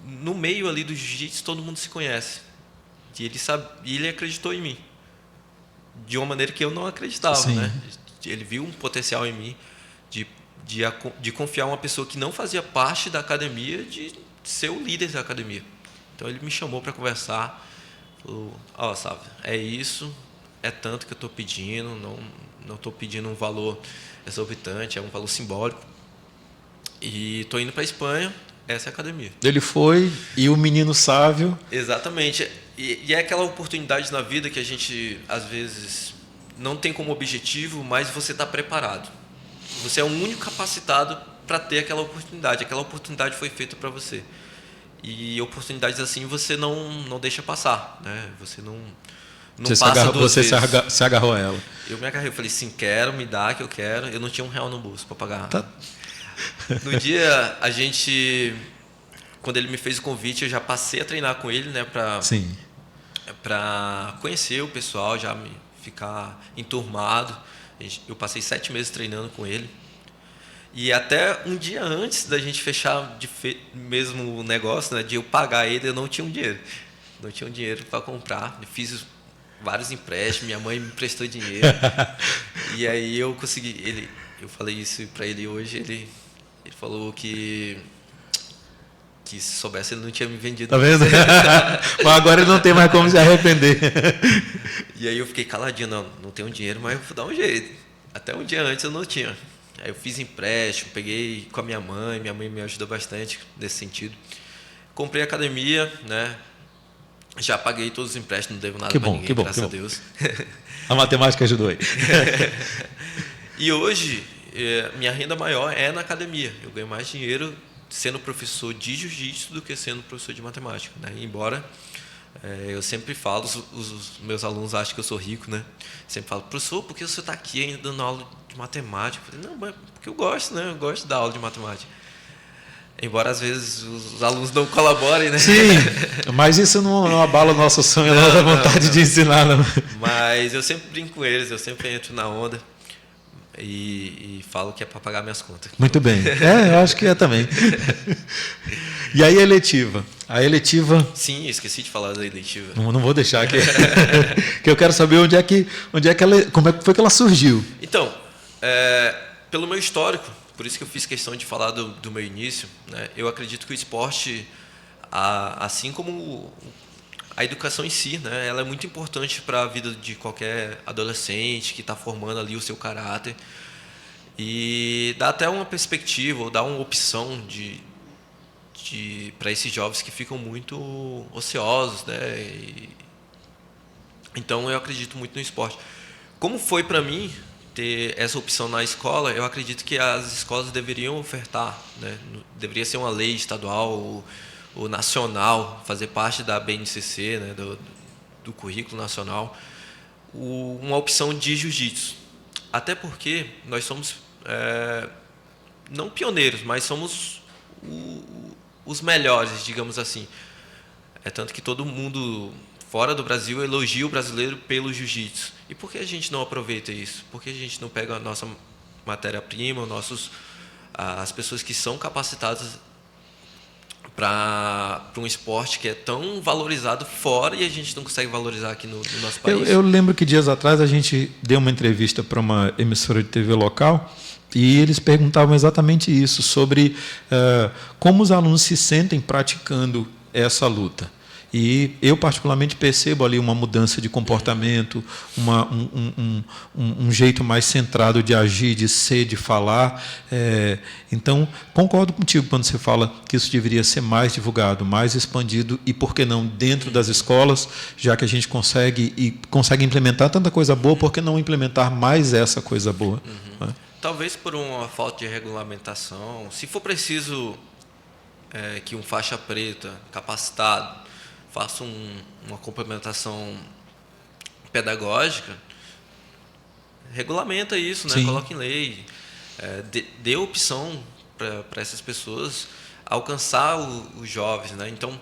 no meio ali do jiu-jitsu todo mundo se conhece. E ele acreditou em mim de uma maneira que eu não acreditava. Sim. Né? Ele viu um potencial em mim de confiar uma pessoa que não fazia parte da academia, de ser o líder da academia. Então ele me chamou para conversar, Falou, ó, Sávio, é isso, é tanto que eu estou pedindo, não estou pedindo um valor exorbitante, é um valor simbólico. E estou indo para a Espanha, essa é a academia. Ele foi e o menino Sávio... Exatamente. E é aquela oportunidade na vida que a gente, às vezes, não tem como objetivo, mas você está preparado. Você é o único capacitado para ter aquela oportunidade. Aquela oportunidade foi feita para você. E oportunidades assim você não deixa passar, né? Você não passa duas vezes. Você se agarrou a ela. Eu me agarrei, eu falei, sim, quero, me dá que eu quero. Eu não tinha R$1 no bolso para pagar. Tá. No dia, quando ele me fez o convite, eu já passei a treinar com ele, né? Sim. Para conhecer o pessoal, já me ficar enturmado. Eu passei 7 meses treinando com ele. E até um dia antes da gente fechar mesmo o negócio, né, de eu pagar ele, eu não tinha um dinheiro. Não tinha um dinheiro para comprar. Eu fiz vários empréstimos, minha mãe me emprestou dinheiro. E aí eu consegui. Eu falei isso para ele hoje, ele falou que se soubesse ele não tinha me vendido. Tá vendo? Mas agora ele não tem mais como se arrepender. E aí eu fiquei caladinho, não tenho dinheiro, mas eu vou dar um jeito. Até um dia antes eu não tinha. Aí eu fiz empréstimo, peguei com a minha mãe me ajudou bastante nesse sentido. Comprei academia, né? Já paguei todos os empréstimos, não devo nada para ninguém, graças a Deus. A matemática ajudou aí. E hoje, minha renda maior é na academia. Eu ganho mais dinheiro sendo professor de jiu-jitsu do que sendo professor de matemática, né? Embora eu sempre falo, os meus alunos acham que eu sou rico, né? Sempre falo, professor, por que você está aqui ainda dando aula de matemática? Eu falei, não, mas porque eu gosto, né? Eu gosto de dar aula de matemática. Embora às vezes os alunos não colaborem, né? Sim, mas isso não abala o nosso sonho, a nossa vontade de ensinar. Não. Mas eu sempre brinco com eles, eu sempre entro na onda e falo que é para pagar minhas contas. Muito bem, eu acho que é também. E aí a eletiva? A eletiva... Sim, esqueci de falar da eletiva. Não vou deixar aqui, que eu quero saber como é que foi que ela surgiu. Então, pelo meu histórico, por isso que eu fiz questão de falar do meu início, né? Eu acredito que o esporte, assim como a educação em si, né? Ela é muito importante para a vida de qualquer adolescente que está formando ali o seu caráter. E dá até uma perspectiva, ou dá uma opção para esses jovens que ficam muito ociosos, né? Então eu acredito muito no esporte. Como foi para mim ter essa opção na escola, eu acredito que as escolas deveriam ofertar, né? Deveria ser uma lei estadual ou nacional, fazer parte da BNCC, né? do currículo nacional, uma opção de jiu-jitsu. Até porque nós somos, não pioneiros, mas somos os melhores, digamos assim. É tanto que todo mundo fora do Brasil elogia o brasileiro pelo jiu-jitsu. E por que a gente não aproveita isso? Por que a gente não pega a nossa matéria-prima, as pessoas que são capacitadas para um esporte que é tão valorizado fora e a gente não consegue valorizar aqui no nosso país? Eu lembro que dias atrás a gente deu uma entrevista para uma emissora de TV local e eles perguntavam exatamente isso, sobre como os alunos se sentem praticando essa luta. E eu, particularmente, percebo ali uma mudança de comportamento, um jeito mais centrado de agir, de ser, de falar. Então, concordo contigo quando você fala que isso deveria ser mais divulgado, mais expandido e, por que não, dentro das escolas, já que a gente consegue implementar tanta coisa boa, por que não implementar mais essa coisa boa? Uhum. Né? Talvez por uma falta de regulamentação. Se for preciso que um faixa preta capacitado faça uma complementação pedagógica, regulamenta isso, né? Coloca em lei, dê opção para essas pessoas alcançar os jovens, né? Então,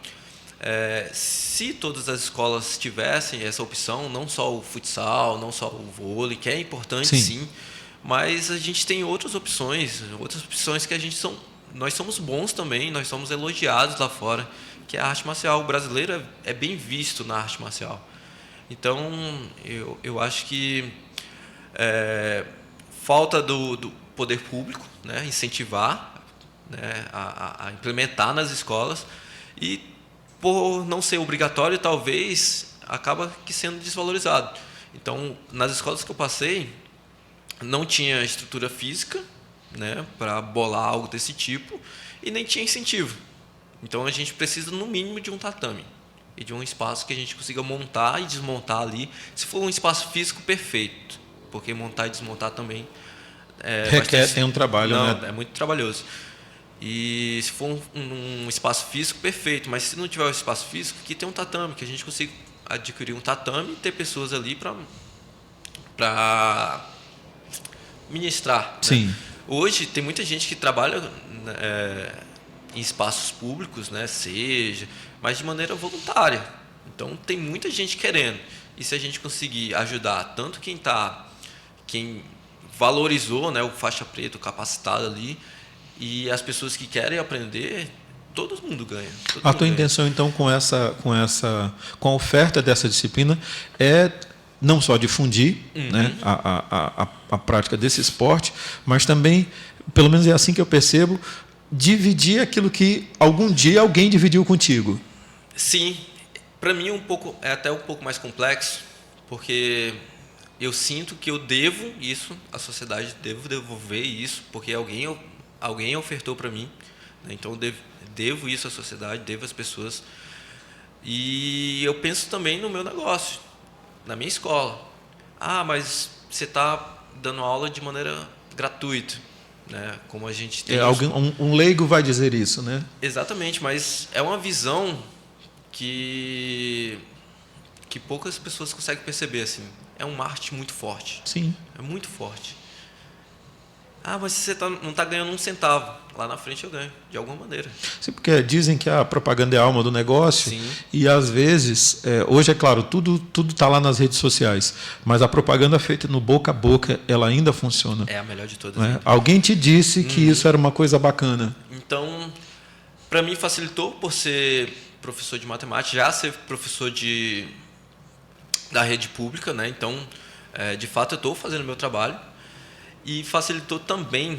se todas as escolas tivessem essa opção, não só o futsal, não só o vôlei, que é importante sim, mas a gente tem outras opções que nós somos bons também, nós somos elogiados lá fora, que é a arte marcial. O brasileiro é bem visto na arte marcial. Então, eu acho que falta do poder público, né, incentivar, né, a implementar nas escolas, e por não ser obrigatório, talvez acaba que sendo desvalorizado. Então, nas escolas que eu passei, não tinha estrutura física, né, para bolar algo desse tipo, e nem tinha incentivo. Então, a gente precisa, no mínimo, de um tatame e de um espaço que a gente consiga montar e desmontar ali. Se for um espaço físico, perfeito, porque montar e desmontar também tem um trabalho, não, né? é muito trabalhoso. E se for um espaço físico, perfeito, mas se não tiver o espaço físico, que tem um tatame, que a gente consiga adquirir um tatame e ter pessoas ali para ministrar. Sim. Né? Hoje tem muita gente que trabalha em espaços públicos, né, mas de maneira voluntária. Então tem muita gente querendo. E se a gente conseguir ajudar tanto quem valorizou, né, o faixa preta, o capacitado ali, e as pessoas que querem aprender, todo mundo ganha. A tua intenção, então, com a oferta dessa disciplina é não só difundir, né, a prática desse esporte, mas também, pelo menos é assim que eu percebo, dividir aquilo que algum dia alguém dividiu contigo. Sim, para mim é até um pouco mais complexo, porque eu sinto que eu devo isso à sociedade, devo devolver isso, porque alguém ofertou para mim, né? Então eu devo isso à sociedade, devo às pessoas. E eu penso também no meu negócio, na minha escola. Mas você está dando aula de maneira gratuita, né? Como a gente tem. Um leigo vai dizer isso, né? Exatamente, mas é uma visão que poucas pessoas conseguem perceber, assim. É um marketing muito forte. Sim. É muito forte. Mas você não está ganhando um centavo. Lá na frente eu ganho, de alguma maneira. Sim, porque dizem que a propaganda é a alma do negócio. Sim. E, às vezes, hoje, é claro, tudo está lá nas redes sociais, mas a propaganda feita no boca a boca, ela ainda funciona. É a melhor de todas. Né? Alguém te disse que isso era uma coisa bacana. Então, para mim, facilitou por ser professor de matemática, já ser professor da rede pública, né? Então, de fato, eu estou fazendo o meu trabalho. E facilitou também,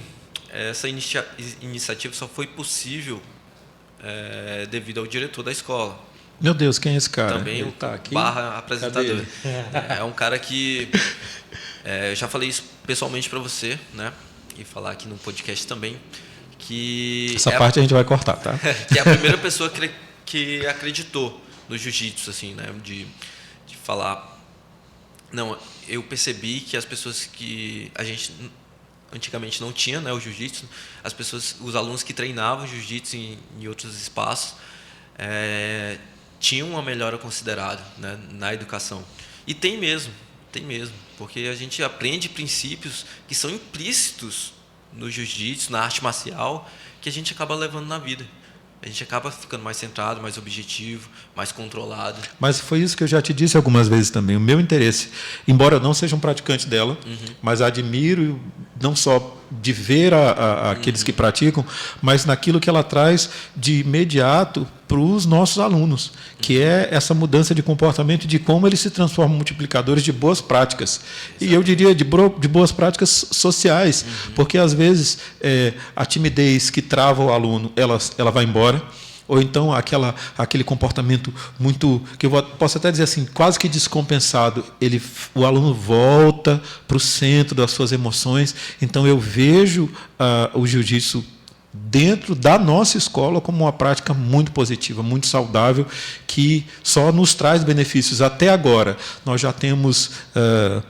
essa iniciativa só foi possível devido ao diretor da escola. Meu Deus, quem é esse cara? Também ele tá aqui? barra apresentador. É um cara que... eu já falei isso pessoalmente para você, né? E falar aqui no podcast também. Que essa parte a gente vai cortar, tá? Que é a primeira pessoa que acreditou no jiu-jitsu, assim, né? De falar... Não, eu percebi que as pessoas que a gente antigamente não tinha, né, o jiu-jitsu, os alunos que treinavam jiu-jitsu em outros espaços, tinham uma melhora considerada, né, na educação. E tem mesmo, porque a gente aprende princípios que são implícitos no jiu-jitsu, na arte marcial, que a gente acaba levando na vida. A gente acaba ficando mais centrado, mais objetivo, mais controlado. Mas foi isso que eu já te disse algumas vezes também. O meu interesse, embora eu não seja um praticante dela, mas admiro não só de ver aqueles que praticam, mas naquilo que ela traz de imediato para os nossos alunos, que é essa mudança de comportamento, de como eles se transformam em multiplicadores de boas práticas. Exato. E eu diria de boas práticas sociais, porque às vezes a timidez que trava o aluno, ela vai embora, ou então aquele comportamento muito, que eu posso até dizer assim, quase que descompensado, o aluno volta para o centro das suas emoções. Então eu vejo o jiu-jitsu dentro da nossa escola como uma prática muito positiva, muito saudável, que só nos traz benefícios. Até agora, nós já temos... a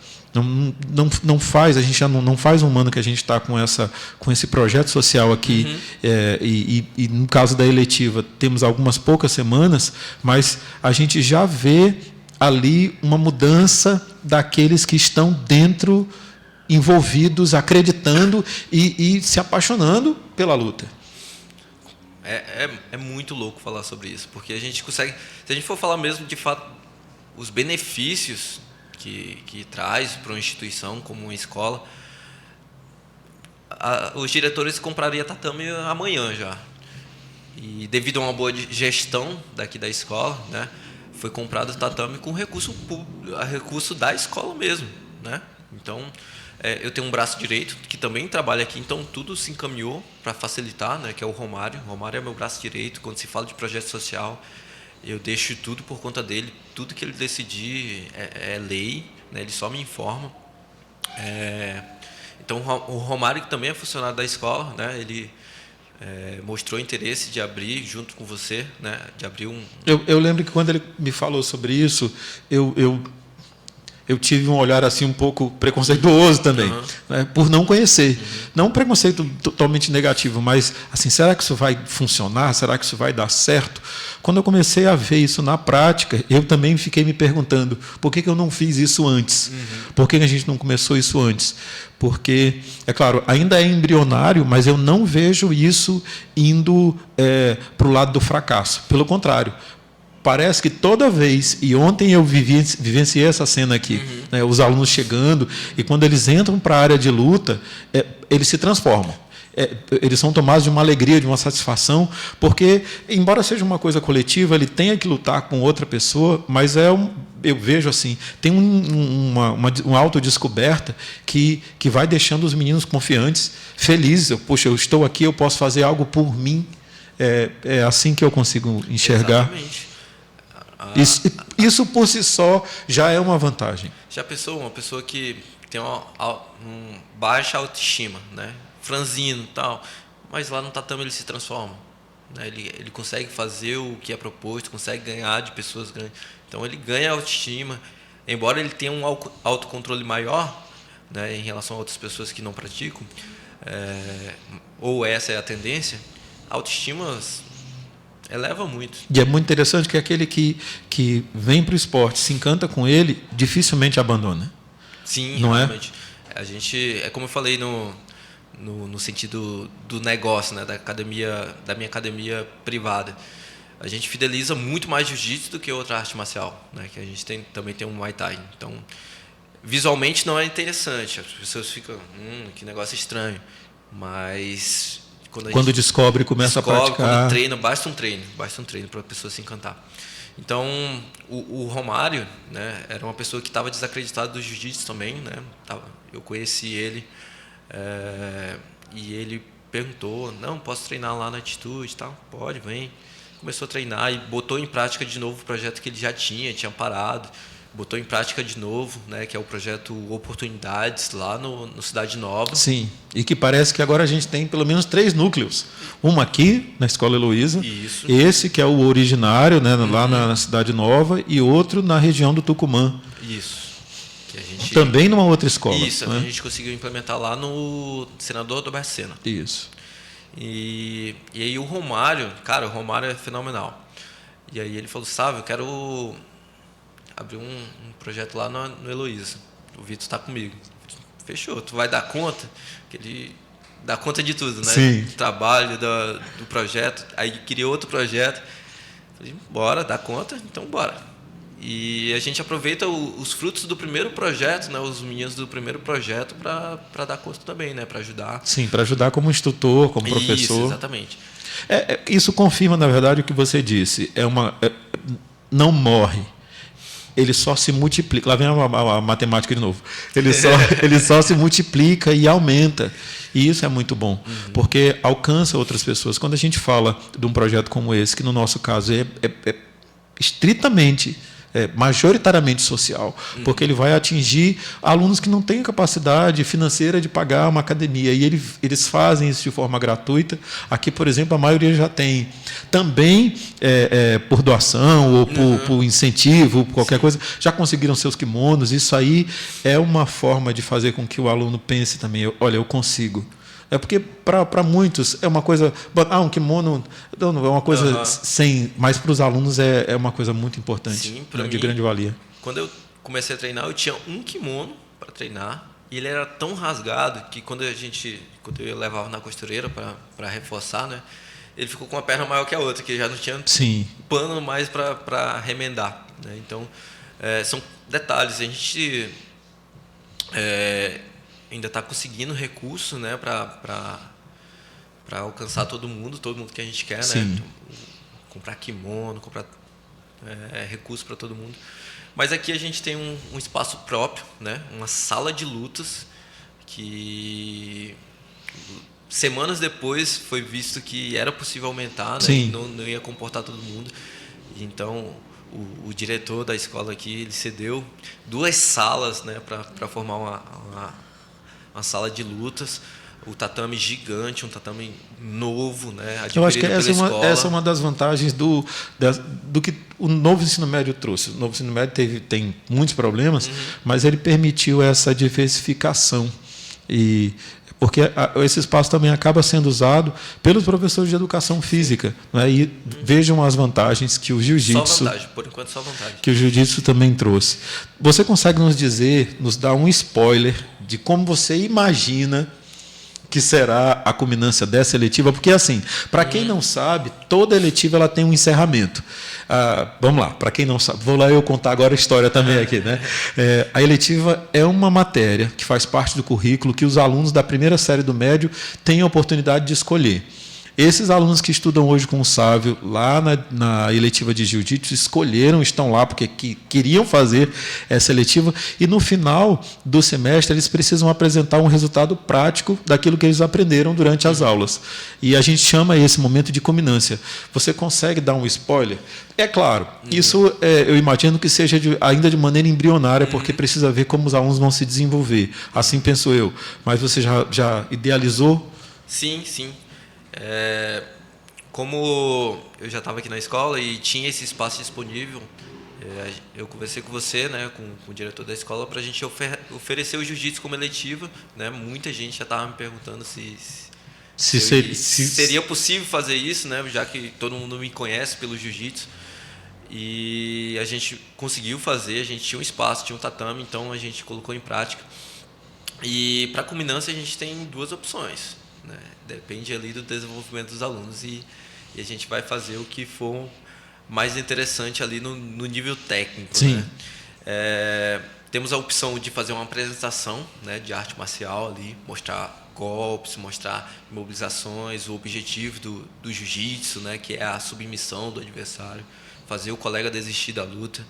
gente já não faz um ano que a gente está com esse projeto social aqui, e no caso da eletiva temos algumas poucas semanas, mas a gente já vê ali uma mudança daqueles que estão dentro, envolvidos, acreditando e se apaixonando pela luta. É muito louco falar sobre isso, porque a gente consegue, se a gente for falar mesmo de fato os benefícios que traz para uma instituição como uma escola, os diretores comprariam tatame amanhã já. E devido a uma boa gestão daqui da escola, né, foi comprado o tatame com recurso da escola mesmo, né? Então, eu tenho um braço direito que também trabalha aqui, então tudo se encaminhou para facilitar, né, que é o Romário. O Romário é meu braço direito quando se fala de projeto social. eu deixo tudo por conta dele, tudo que ele decidir é lei, né? Ele só me informa. Então o Romário, que também é funcionário da escola, né? Ele mostrou interesse de abrir junto com você, né? De abrir um... Eu lembro que quando ele me falou sobre isso, eu tive um olhar assim um pouco preconceituoso também, né, por não conhecer. Não um preconceito totalmente negativo, mas assim, será que isso vai funcionar? Será que isso vai dar certo? Quando eu comecei a ver isso na prática, eu também fiquei me perguntando por que eu não fiz isso antes? Por que a gente não começou isso antes? Porque, é claro, ainda é embrionário, mas eu não vejo isso indo para o lado do fracasso. Pelo contrário, parece que toda vez, e ontem eu vivenciei essa cena aqui, né, os alunos chegando, e quando eles entram para a área de luta, eles se transformam. Eles são tomados de uma alegria, de uma satisfação, porque, embora seja uma coisa coletiva, ele tenha que lutar com outra pessoa, mas eu vejo assim, tem uma autodescoberta que vai deixando os meninos confiantes, felizes. Poxa, eu estou aqui, eu posso fazer algo por mim. É assim que eu consigo enxergar. Exatamente. Isso por si só já é uma vantagem. Já pensou uma pessoa que tem uma baixa autoestima, né? Franzino e tal, mas lá no tatame ele se transforma, né? Ele consegue fazer o que é proposto, consegue ganhar de pessoas grandes. Então ele ganha autoestima, embora ele tenha um autocontrole maior, né, em relação a outras pessoas que não praticam, ou essa é a tendência, a autoestima eleva muito. E é muito interessante que aquele que vem para o esporte, se encanta com ele, dificilmente abandona. Sim, não realmente. A gente, como eu falei no sentido do negócio, né, da minha academia privada, a gente fideliza muito mais jiu-jitsu do que outra arte marcial, né, que a gente também tem um Muay Thai. Então, visualmente não é interessante, as pessoas ficam, que negócio estranho, mas quando descobre, começa a praticar. Quando treina, basta um treino para a pessoa se encantar. Então, o Romário, né, era uma pessoa que estava desacreditada do jiu-jitsu também, né? Eu conheci ele e ele perguntou, não, posso treinar lá na Atitude, tal? Pode, vem. Começou a treinar e botou em prática de novo o projeto que ele já tinha parado. Botou em prática de novo, né, que é o projeto Oportunidades, lá no Cidade Nova. Sim, e que parece que agora a gente tem pelo menos 3 núcleos. Um aqui, na Escola Heloísa, esse que é o originário, né, lá na Cidade Nova, e outro na região do Tucumã. Isso. Que a gente... Também numa outra escola. Isso, né? A gente conseguiu implementar lá no Senador do Bacena. Isso. E aí o Romário é fenomenal. E aí ele falou, sabe, eu quero abrir um projeto lá no Heloísa. O Vitor está comigo. Fechou, tu vai dar conta? Que ele dá conta de tudo, né? Sim. Do trabalho, do projeto. Aí criou outro projeto. Falei, bora, dá conta? Então bora. E a gente aproveita os frutos do primeiro projeto, né? Os meninos do primeiro projeto para dar conta também, né? Para ajudar. Sim, para ajudar como instrutor, como professor. Isso, exatamente. Isso confirma, na verdade, o que você disse. Não morre. Ele só se multiplica. Lá vem a matemática de novo. Ele só se multiplica e aumenta. E isso é muito bom, porque alcança outras pessoas. Quando a gente fala de um projeto como esse, que no nosso caso é estritamente, majoritariamente social, porque ele vai atingir alunos que não têm capacidade financeira de pagar uma academia, e eles fazem isso de forma gratuita. Aqui, por exemplo, a maioria já tem também por doação ou por incentivo, por qualquer coisa, já conseguiram seus kimonos. Isso aí é uma forma de fazer com que o aluno pense também, olha, eu consigo. Porque para muitos é uma coisa... um kimono é uma coisa sem... Mas para os alunos é uma coisa muito importante. Sim, de grande valia. Quando eu comecei a treinar, eu tinha um kimono para treinar. E ele era tão rasgado que quando eu levava na costureira para reforçar, né, ele ficou com uma perna maior que a outra, que já não tinha pano mais para remendar. Né? Então, são detalhes. A gente... ainda está conseguindo recurso, né, para alcançar todo mundo que a gente quer, né? Então, comprar kimono, comprar recurso para todo mundo. Mas aqui a gente tem um espaço próprio, né? Uma sala de lutas que semanas depois foi visto que era possível aumentar, né? Não ia comportar todo mundo. Então, o diretor da escola aqui, ele cedeu 2 salas, né, para formar uma sala de lutas. O tatame gigante, um tatame novo, né, Eu acho que adquirido pela escola. essa é uma das vantagens do que o novo ensino médio trouxe. O novo ensino médio tem muitos problemas, mas ele permitiu essa diversificação. Porque esse espaço também acaba sendo usado pelos professores de educação física. Né? E vejam as vantagens que o jiu-jitsu... Só vantagem, por enquanto só vantagem. Que o jiu-jitsu também trouxe. Você consegue nos dar um spoiler de como você imagina que será a culminância dessa eletiva? Porque, assim, para quem não sabe, toda eletiva ela tem um encerramento. Vamos lá, para quem não sabe, vou lá eu contar agora a história também aqui. Né? A eletiva é uma matéria que faz parte do currículo que os alunos da primeira série do médio têm a oportunidade de escolher. Esses alunos que estudam hoje com o Sávio, lá na eletiva de Jiu-Jitsu, estão lá porque queriam fazer essa eletiva, e no final do semestre eles precisam apresentar um resultado prático daquilo que eles aprenderam durante as aulas. E a gente chama esse momento de culminância. Você consegue dar um spoiler? É claro, isso eu imagino que seja ainda de maneira embrionária, porque precisa ver como os alunos vão se desenvolver. Assim penso eu. Mas você já idealizou? Sim, sim. Como eu já estava aqui na escola e tinha esse espaço disponível, eu conversei com você, né, com o diretor da escola, para a gente oferecer o jiu-jitsu como eletiva. Né? Muita gente já estava me perguntando se seria possível fazer isso, né, já que todo mundo me conhece pelo jiu-jitsu. E a gente conseguiu fazer, a gente tinha um espaço, tinha um tatame, então a gente colocou em prática. E para a culminância a gente tem 2 opções. Né? Depende ali do desenvolvimento dos alunos e a gente vai fazer o que for mais interessante ali no nível técnico. Sim. Né? Temos a opção de fazer uma apresentação, né, de arte marcial ali, mostrar golpes, mostrar imobilizações, o objetivo do jiu-jitsu, né, que é a submissão do adversário, fazer o colega desistir da luta.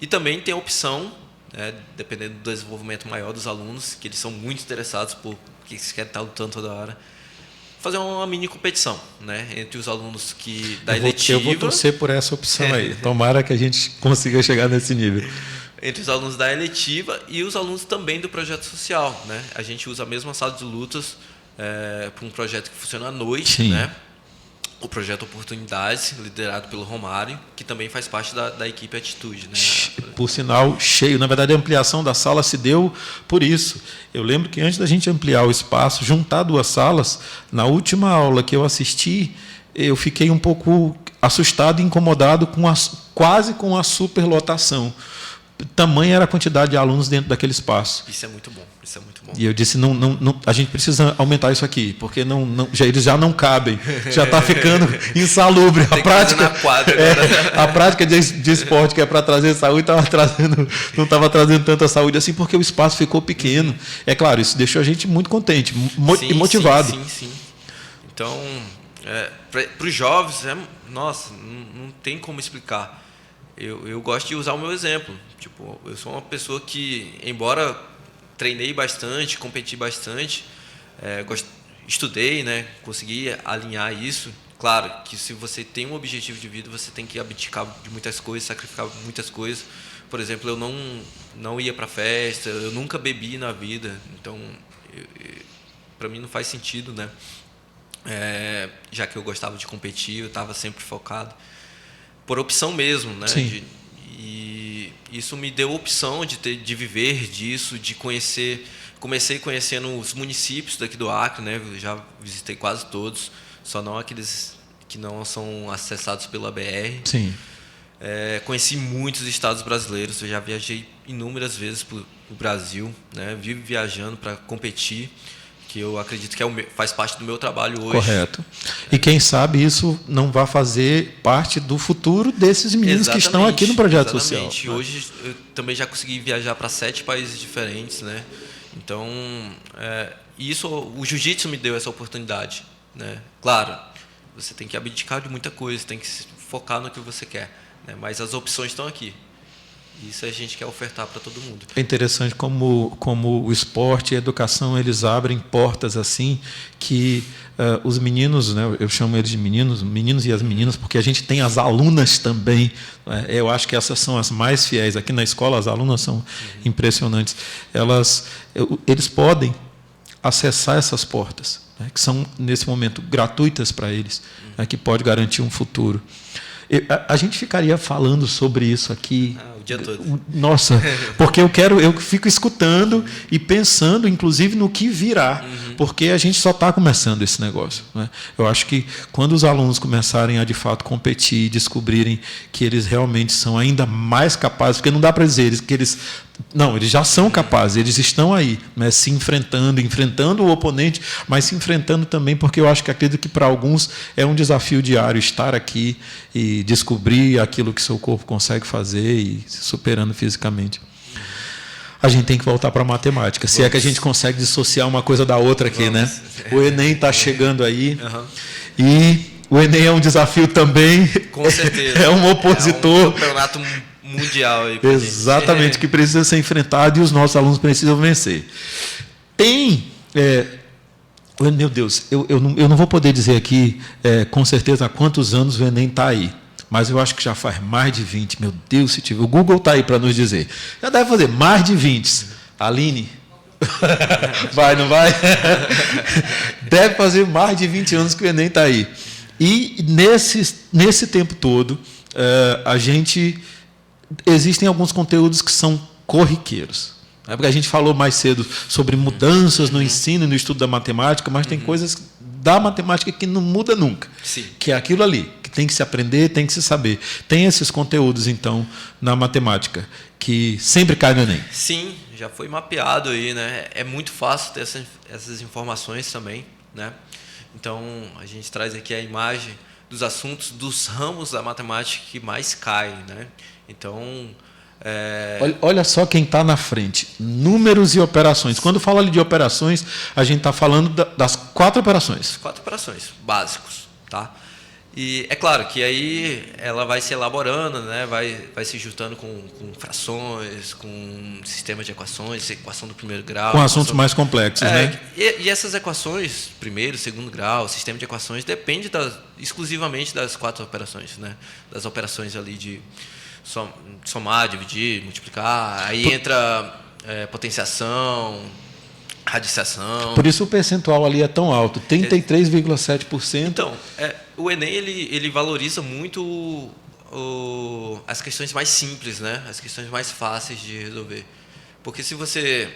E também tem a opção, né, dependendo do desenvolvimento maior dos alunos, que eles são muito interessados por que eles querem estar lutando toda hora, fazer uma mini competição, né, entre os alunos da eletiva. Eu vou torcer por essa opção aí. Tomara que a gente consiga chegar nesse nível. Entre os alunos da eletiva e os alunos também do projeto social. Né? A gente usa a mesma sala de lutas para um projeto que funciona à noite, né? O projeto Oportunidades, liderado pelo Romário, que também faz parte da equipe Atitude. Né? Por sinal, cheio. Na verdade, a ampliação da sala se deu por isso. Eu lembro que antes da gente ampliar o espaço, juntar 2 salas, na última aula que eu assisti, eu fiquei um pouco assustado e incomodado quase com a superlotação. Tamanha era a quantidade de alunos dentro daquele espaço. Isso é muito bom, isso é muito bom. E eu disse, não, a gente precisa aumentar isso aqui, porque eles já não cabem, já está ficando insalubre. A prática, na quadra agora. A prática de esporte que é para trazer saúde não estava trazendo tanta saúde assim, porque o espaço ficou pequeno. É claro, isso deixou a gente muito contente e motivado. Sim. Então, para os jovens, nossa, não tem como explicar. Eu gosto de usar o meu exemplo. Tipo, eu sou uma pessoa que, embora treinei bastante, competi bastante, estudei, né, consegui alinhar isso. Claro que se você tem um objetivo de vida, você tem que abdicar de muitas coisas, sacrificar muitas coisas. Por exemplo, eu não ia para festa, eu nunca bebi na vida. Então, para mim não faz sentido, né? Já que eu gostava de competir, eu estava sempre focado. Por opção mesmo, né? E isso me deu a opção de viver disso, de conhecer. Comecei conhecendo os municípios daqui do Acre, né? Eu já visitei quase todos, só não aqueles que não são acessados pela BR. Sim. Conheci muitos estados brasileiros, eu já viajei inúmeras vezes para o Brasil, né? Vivo viajando para competir, que eu acredito que faz parte do meu trabalho hoje. Correto. E quem sabe isso não vai fazer parte do futuro desses meninos que estão aqui no projeto social. Exatamente. Hoje eu também já consegui viajar para 7 países diferentes, né? Então, o jiu-jitsu me deu essa oportunidade, né? Claro, você tem que abdicar de muita coisa, tem que se focar no que você quer, né? Mas as opções estão aqui. Isso a gente quer ofertar para todo mundo. É interessante como o esporte e a educação, eles abrem portas assim que os meninos, né, eu chamo eles de meninos e as meninas, porque a gente tem as alunas também. Eu acho que essas são as mais fiéis. Aqui na escola, as alunas são impressionantes. Eles podem acessar essas portas, né, que são, nesse momento, gratuitas para eles, né, que pode garantir um futuro. A gente ficaria falando sobre isso aqui o dia todo. Nossa, porque eu fico escutando e pensando, inclusive, no que virá, porque a gente só está começando esse negócio, né? Eu acho que quando os alunos começarem a, de fato, competir e descobrirem que eles realmente são ainda mais capazes, porque não dá para dizer que eles... Não, eles já são capazes, eles estão aí, né, se enfrentando o oponente, mas se enfrentando também, porque eu acho que acredito que para alguns é um desafio diário estar aqui e descobrir aquilo que seu corpo consegue fazer e se superando fisicamente. A gente tem que voltar para a matemática, se é que a gente consegue dissociar uma coisa da outra aqui, né? O Enem está chegando aí, e o Enem é um desafio também. Com certeza. É um opositor. É um campeonato mundial aí pra exatamente, que precisa ser enfrentado e os nossos alunos precisam vencer. Meu Deus, eu não vou poder dizer aqui com certeza há quantos anos o Enem está aí, mas eu acho que já faz mais de 20. Meu Deus, se tiver. O Google está aí para nos dizer. Já deve fazer mais de 20. Aline? Vai, não vai? Deve fazer mais de 20 anos que o Enem está aí. E nesse tempo todo, existem alguns conteúdos que são corriqueiros. Porque a gente falou mais cedo sobre mudanças no ensino e no estudo da matemática, mas tem coisas da matemática que não muda nunca. Sim. Que é aquilo ali, que tem que se aprender, tem que se saber. Tem esses conteúdos, então, na matemática, que sempre cai no Enem. Sim, já foi mapeado aí, né? É muito fácil ter essas informações também, né? Então, a gente traz aqui a imagem dos assuntos, dos ramos da matemática que mais caem, né? Então... Olha só quem está na frente. Números e operações. Quando fala ali de operações, a gente está falando das 4 operações. 4 operações básicos, tá? E é claro que aí ela vai se elaborando, né? Vai se juntando com frações, com sistema de equações, equação do primeiro grau. Com assuntos mais complexos, né? E essas equações, primeiro, segundo grau, sistema de equações, depende exclusivamente das 4 operações, né? Das operações ali de somar, dividir, multiplicar, aí entra potenciação, radiciação. Por isso o percentual ali é tão alto, 33,7%. Então, o Enem ele valoriza muito as questões mais simples, né? As questões mais fáceis de resolver. Porque se você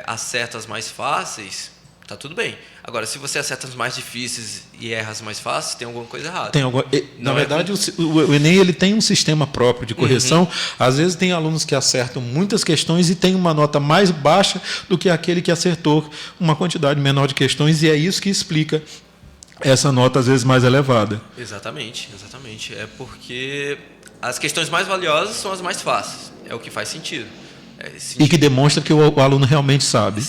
acerta as mais fáceis, tá tudo bem. Agora, se você acerta as mais difíceis e erra as mais fáceis, tem alguma coisa errada. Na verdade, o Enem ele tem um sistema próprio de correção. Às vezes tem alunos que acertam muitas questões e tem uma nota mais baixa do que aquele que acertou uma quantidade menor de questões, e é isso que explica essa nota, às vezes, mais elevada. Exatamente. É porque as questões mais valiosas são as mais fáceis. É o que faz sentido. E que demonstra que o aluno realmente sabe.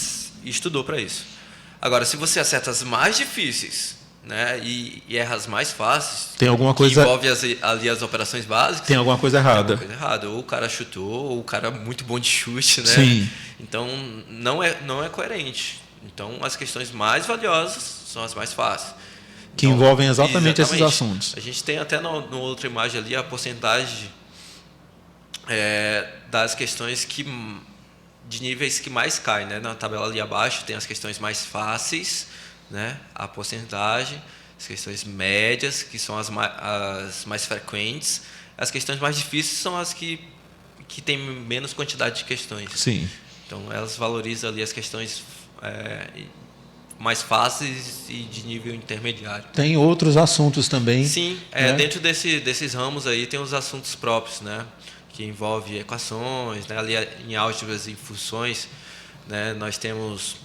E estudou para isso. Agora, se você acerta as mais difíceis, né, e erra as mais fáceis, tem alguma coisa que envolve ali as operações básicas, tem alguma coisa errada. Ou o cara chutou, ou o cara é muito bom de chute, né? Sim. Então não é coerente. Então as questões mais valiosas são as mais fáceis. Que envolvem exatamente esses assuntos. A gente tem até na outra imagem ali a porcentagem das questões de níveis que mais caem, né? Na tabela ali abaixo tem as questões mais fáceis, né? A porcentagem, as questões médias, que são as mais frequentes, as questões mais difíceis são as que têm menos quantidade de questões. Sim. Então elas valorizam ali as questões mais fáceis e de nível intermediário. Tem outros assuntos também. Sim, né? Dentro desses ramos aí tem os assuntos próprios, né? Que envolve equações, né? Ali em álgebras e funções, né? Nós temos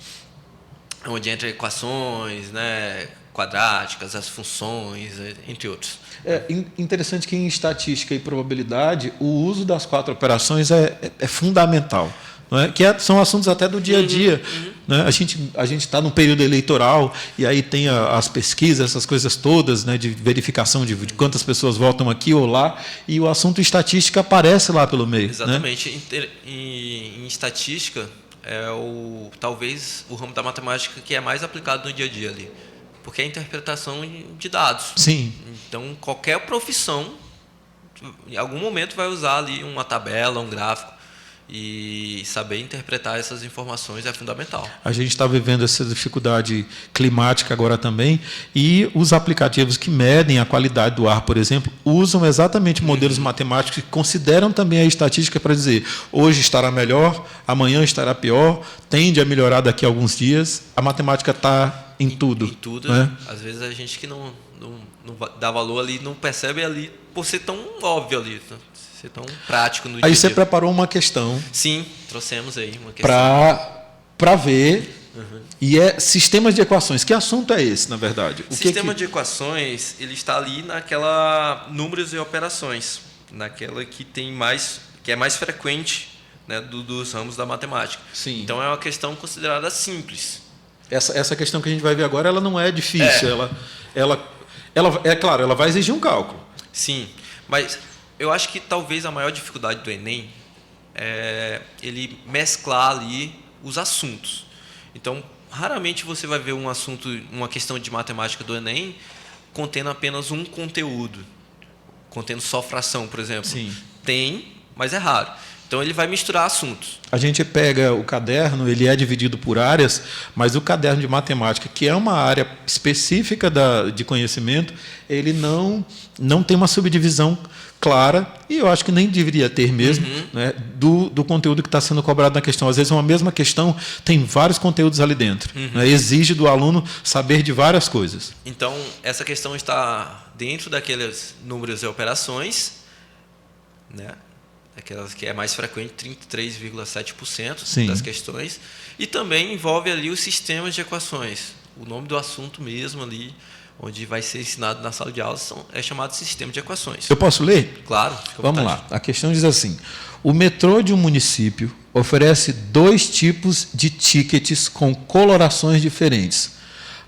onde entra equações, né? Quadráticas, as funções, entre outros. É interessante que em estatística e probabilidade o uso das 4 operações é fundamental. não é? São assuntos até do dia a dia. Né? A gente está no período eleitoral e aí tem as pesquisas, essas coisas todas, né, de verificação de quantas pessoas votam aqui ou lá, e o assunto estatística aparece lá pelo meio. Exatamente. Né? Em estatística, talvez o ramo da matemática que é mais aplicado no dia a dia ali, porque é a interpretação de dados. Sim. Então, qualquer profissão, em algum momento, vai usar ali uma tabela, um gráfico, e saber interpretar essas informações é fundamental. A gente está vivendo essa dificuldade climática agora também, e os aplicativos que medem a qualidade do ar, por exemplo, usam exatamente modelos matemáticos que consideram também a estatística para dizer hoje estará melhor, amanhã estará pior, tende a melhorar daqui a alguns dias. A matemática está em tudo. Em tudo, né? Às vezes a gente que não dá valor ali, não percebe ali, por ser tão óbvio ali, ser tão prático no dia a dia. Aí você preparou uma questão. Sim, trouxemos aí uma questão. Para ver, e é sistemas de equações. Que assunto é esse, na verdade? O sistema de equações, ele está ali naquela números e operações, naquela que é mais frequente, né, dos ramos da matemática. Sim. Então é uma questão considerada simples. Essa questão que a gente vai ver agora, ela não é difícil. É claro, ela vai exigir um cálculo. Sim, mas eu acho que talvez a maior dificuldade do Enem é ele mesclar ali os assuntos. Então, raramente você vai ver um assunto, uma questão de matemática do Enem contendo apenas um conteúdo, contendo só fração, por exemplo. Sim. Tem, mas é raro. Então, ele vai misturar assuntos. A gente pega o caderno, ele é dividido por áreas, mas o caderno de matemática, que é uma área específica de conhecimento, ele não tem uma subdivisão clara, e eu acho que nem deveria ter mesmo, né, do conteúdo que está sendo cobrado na questão. Às vezes, uma mesma questão tem vários conteúdos ali dentro. Né, exige do aluno saber de várias coisas. Então, essa questão está dentro daqueles números e operações, né? Aquelas que é mais frequente, 33,7% das questões, e também envolve ali os sistemas de equações. O nome do assunto mesmo ali, onde vai ser ensinado na sala de aula, é chamado sistema de equações. Eu posso ler? Claro. Vamos lá. A questão diz assim: o metrô de um município oferece 2 tipos de tickets com colorações diferentes,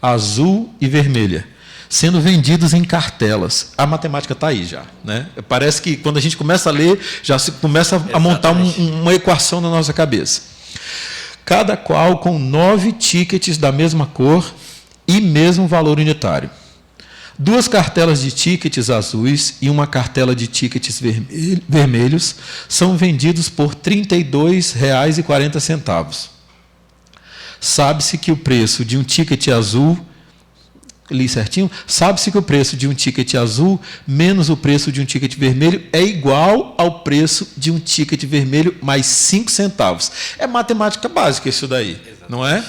azul e vermelha, sendo vendidos em cartelas. A matemática está aí já. Né? Parece que quando a gente começa a ler, já se começa a montar uma equação na nossa cabeça. Cada qual com 9 tickets da mesma cor e mesmo valor unitário. 2 cartelas de tickets azuis e uma cartela de tickets vermelhos são vendidos por R$ 32,40. Sabe-se que o preço de um ticket azul... Li certinho? Sabe-se que o preço de um ticket azul menos o preço de um ticket vermelho é igual ao preço de um ticket vermelho mais 5 centavos. É matemática básica isso daí, exatamente. Não é?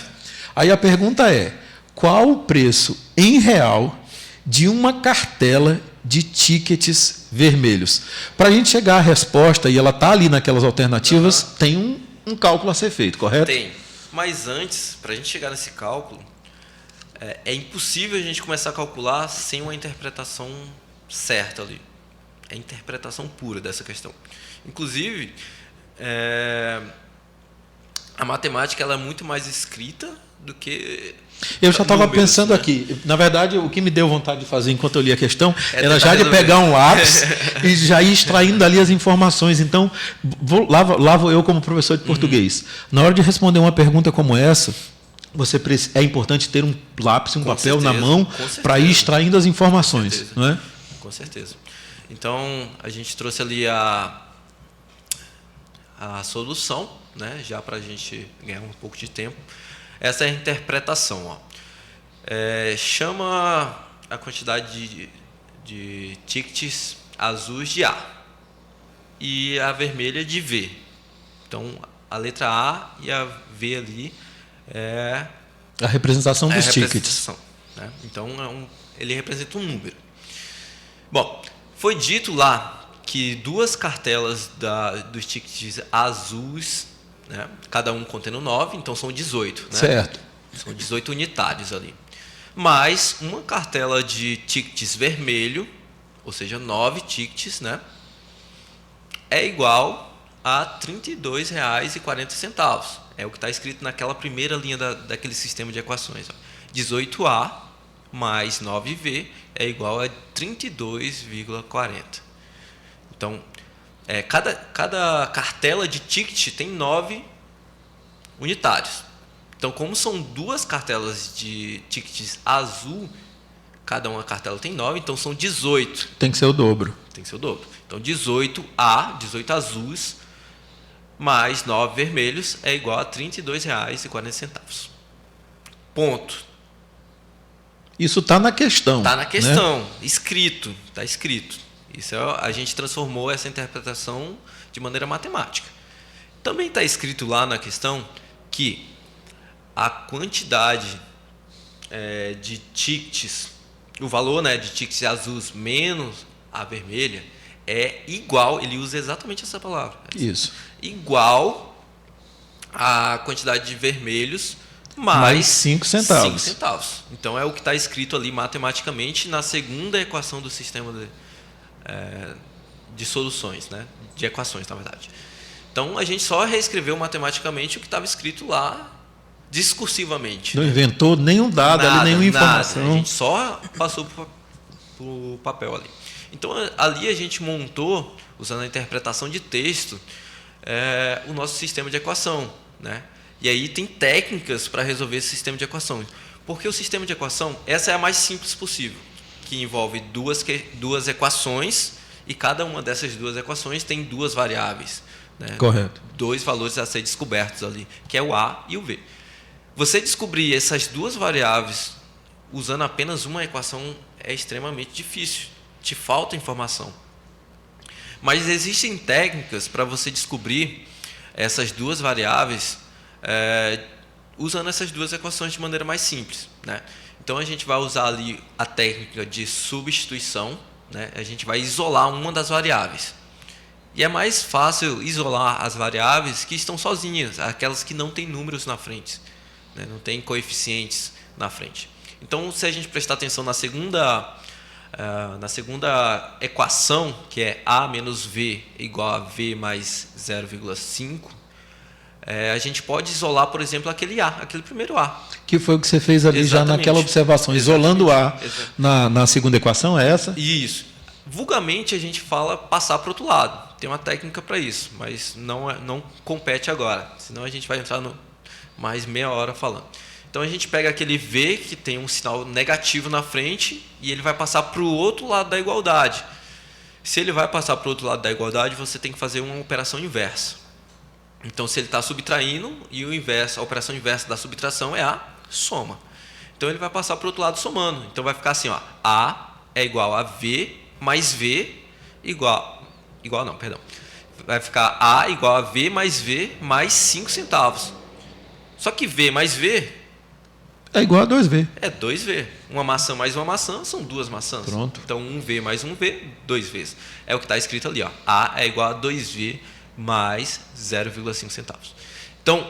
Aí a pergunta é: qual o preço em real de uma cartela de tickets vermelhos? Para a gente chegar à resposta, e ela está ali naquelas alternativas, tem um cálculo a ser feito, correto? Tem. Mas antes, para a gente chegar nesse cálculo, é impossível a gente começar a calcular sem uma interpretação certa ali. É a interpretação pura dessa questão. Inclusive, a matemática ela é muito mais escrita do que... Eu já estava pensando, né? Aqui. Na verdade, o que me deu vontade de fazer enquanto eu li a questão era já de pegar um lápis e já ir extraindo dali as informações. Então, lá vou eu como professor de português. Na hora de responder uma pergunta como essa, é importante ter um lápis, um papel na mão para ir extraindo as informações. Não é? Com certeza. Então, a gente trouxe ali a solução, né? Já para a gente ganhar um pouco de tempo. Essa é a interpretação. Ó. Chama a quantidade de tickets azuis de A e a vermelha de V. Então, a letra A e a V ali é a representação dos tickets. Né? Então, ele representa um número. Bom, foi dito lá que 2 cartelas dos tickets azuis, né? Cada um contendo 9, então são 18. Né? Certo. São 18 unitários ali. Mais uma cartela de tickets vermelho, ou seja, 9 tickets, né? É igual a R$ 32,40. É o que está escrito naquela primeira linha daquele sistema de equações. 18A mais 9V é igual a R$ 32,40. Então, cada cartela de ticket tem 9 unitários. Então, como são duas cartelas de tickets azul, cada uma cartela tem 9, então são 18. Tem que ser o dobro. Tem que ser o dobro. Então, 18A, 18 azuis, mais 9 vermelhos é igual a R$ 32,40. Ponto. Isso está na questão. Está na né? questão, escrito, está escrito. Isso a gente transformou essa interpretação de maneira matemática. Também está escrito lá na questão que a quantidade de tickets, o valor, né, de tickets azuis menos a vermelha é igual, ele usa exatamente essa palavra. Isso. Igual a quantidade de vermelhos mais 5 centavos. 5 centavos. Então é o que está escrito ali matematicamente na segunda equação do sistema de soluções, né? De equações, na verdade. Então a gente só reescreveu matematicamente o que estava escrito lá discursivamente. Não inventou nenhum dado ali, nenhuma informação. A gente só passou para o papel ali. Então ali a gente montou, usando a interpretação de texto, o nosso sistema de equação, né? E aí tem técnicas para resolver esse sistema de equação. Porque o sistema de equação, essa é a mais simples possível, que envolve duas equações e cada uma dessas duas equações tem duas variáveis. Né? Correto. 2 valores a ser descobertos ali, que é o A e o V. Você descobrir essas duas variáveis usando apenas uma equação é extremamente difícil. Te falta informação. Mas existem técnicas para você descobrir essas duas variáveis usando essas duas equações de maneira mais simples, né? Então a gente vai usar ali a técnica de substituição, né? A gente vai isolar uma das variáveis. E é mais fácil isolar as variáveis que estão sozinhas, aquelas que não têm números na frente, né? Não tem coeficientes na frente. Então, se a gente prestar atenção na segunda equação, que é A menos V igual a V mais 0,5, a gente pode isolar, por exemplo, aquele primeiro A. Que foi o que você fez ali. Exatamente. Já naquela observação. Isolando o A na segunda equação, é essa? Isso. Vulgarmente a gente fala passar para o outro lado. Tem uma técnica para isso, mas não compete agora. Senão a gente vai entrar mais meia hora falando. Então a gente pega aquele V que tem um sinal negativo na frente e ele vai passar para o outro lado da igualdade. Se ele vai passar para o outro lado da igualdade, você tem que fazer uma operação inversa. Então, se ele está subtraindo, e a operação inversa da subtração é a soma. Então, ele vai passar para o outro lado somando. Então, vai ficar assim, ó, A é igual a V mais V vai ficar A igual a V mais 5 centavos. Só que V mais V é igual a 2V. É 2V. Uma maçã mais uma maçã são duas maçãs. Pronto. Então, 1V mais 1V, 2Vs. É o que está escrito ali, ó. A é igual a 2V mais 0,5 centavos. Então,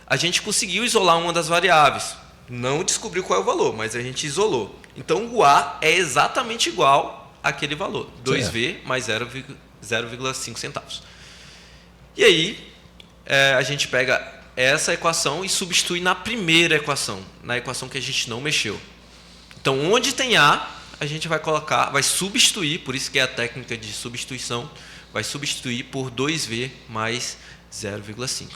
a gente conseguiu isolar uma das variáveis. Não descobriu qual é o valor, mas a gente isolou. Então, o A é exatamente igual àquele valor. 2V mais 0,5 centavos. E aí, a gente pega essa equação e substitui na primeira equação, na equação que a gente não mexeu. Então, onde tem A, a gente vai substituir, por isso que é a técnica de substituição, vai substituir por 2V mais 0,5.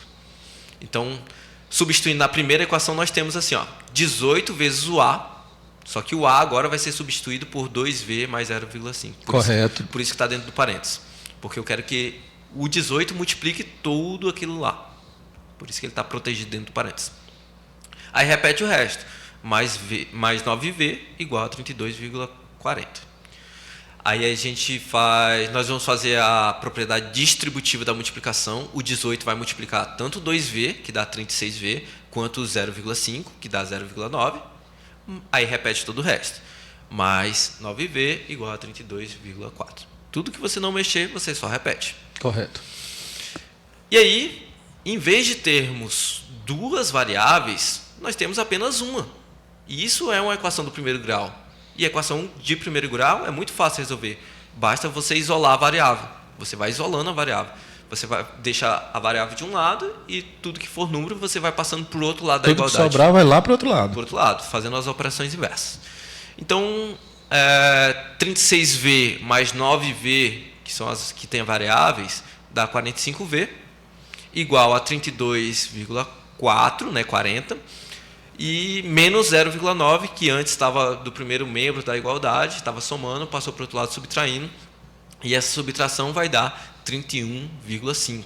Então, substituindo na primeira equação, nós temos assim, ó, 18 vezes o A, só que o A agora vai ser substituído por 2V mais 0,5. Correto. Por isso que está dentro do parênteses. Porque eu quero que o 18 multiplique tudo aquilo lá. Por isso que ele está protegido dentro do parênteses. Aí repete o resto. Mais 9V igual a 32,40. Aí nós vamos fazer a propriedade distributiva da multiplicação. O 18 vai multiplicar tanto 2V, que dá 36V, quanto o 0,5, que dá 0,9. Aí repete todo o resto. Mais 9V igual a 32,4. Tudo que você não mexer, você só repete. Correto. E aí, em vez de termos duas variáveis, nós temos apenas uma. E isso é uma equação do primeiro grau. E a equação de primeiro grau é muito fácil de resolver. Basta você isolar a variável. Você vai isolando a variável. Você vai deixar a variável de um lado e tudo que for número você vai passando para o outro lado da Tudo igualdade. que sobrar vai lá para o outro lado. Para o outro lado, fazendo as operações inversas. Então, 36V mais 9V, que são as que têm variáveis, dá 45V, igual a 32,4, né, 40, e menos 0,9, que antes estava do primeiro membro da igualdade, estava somando, passou para o outro lado subtraindo, e essa subtração vai dar 31,5.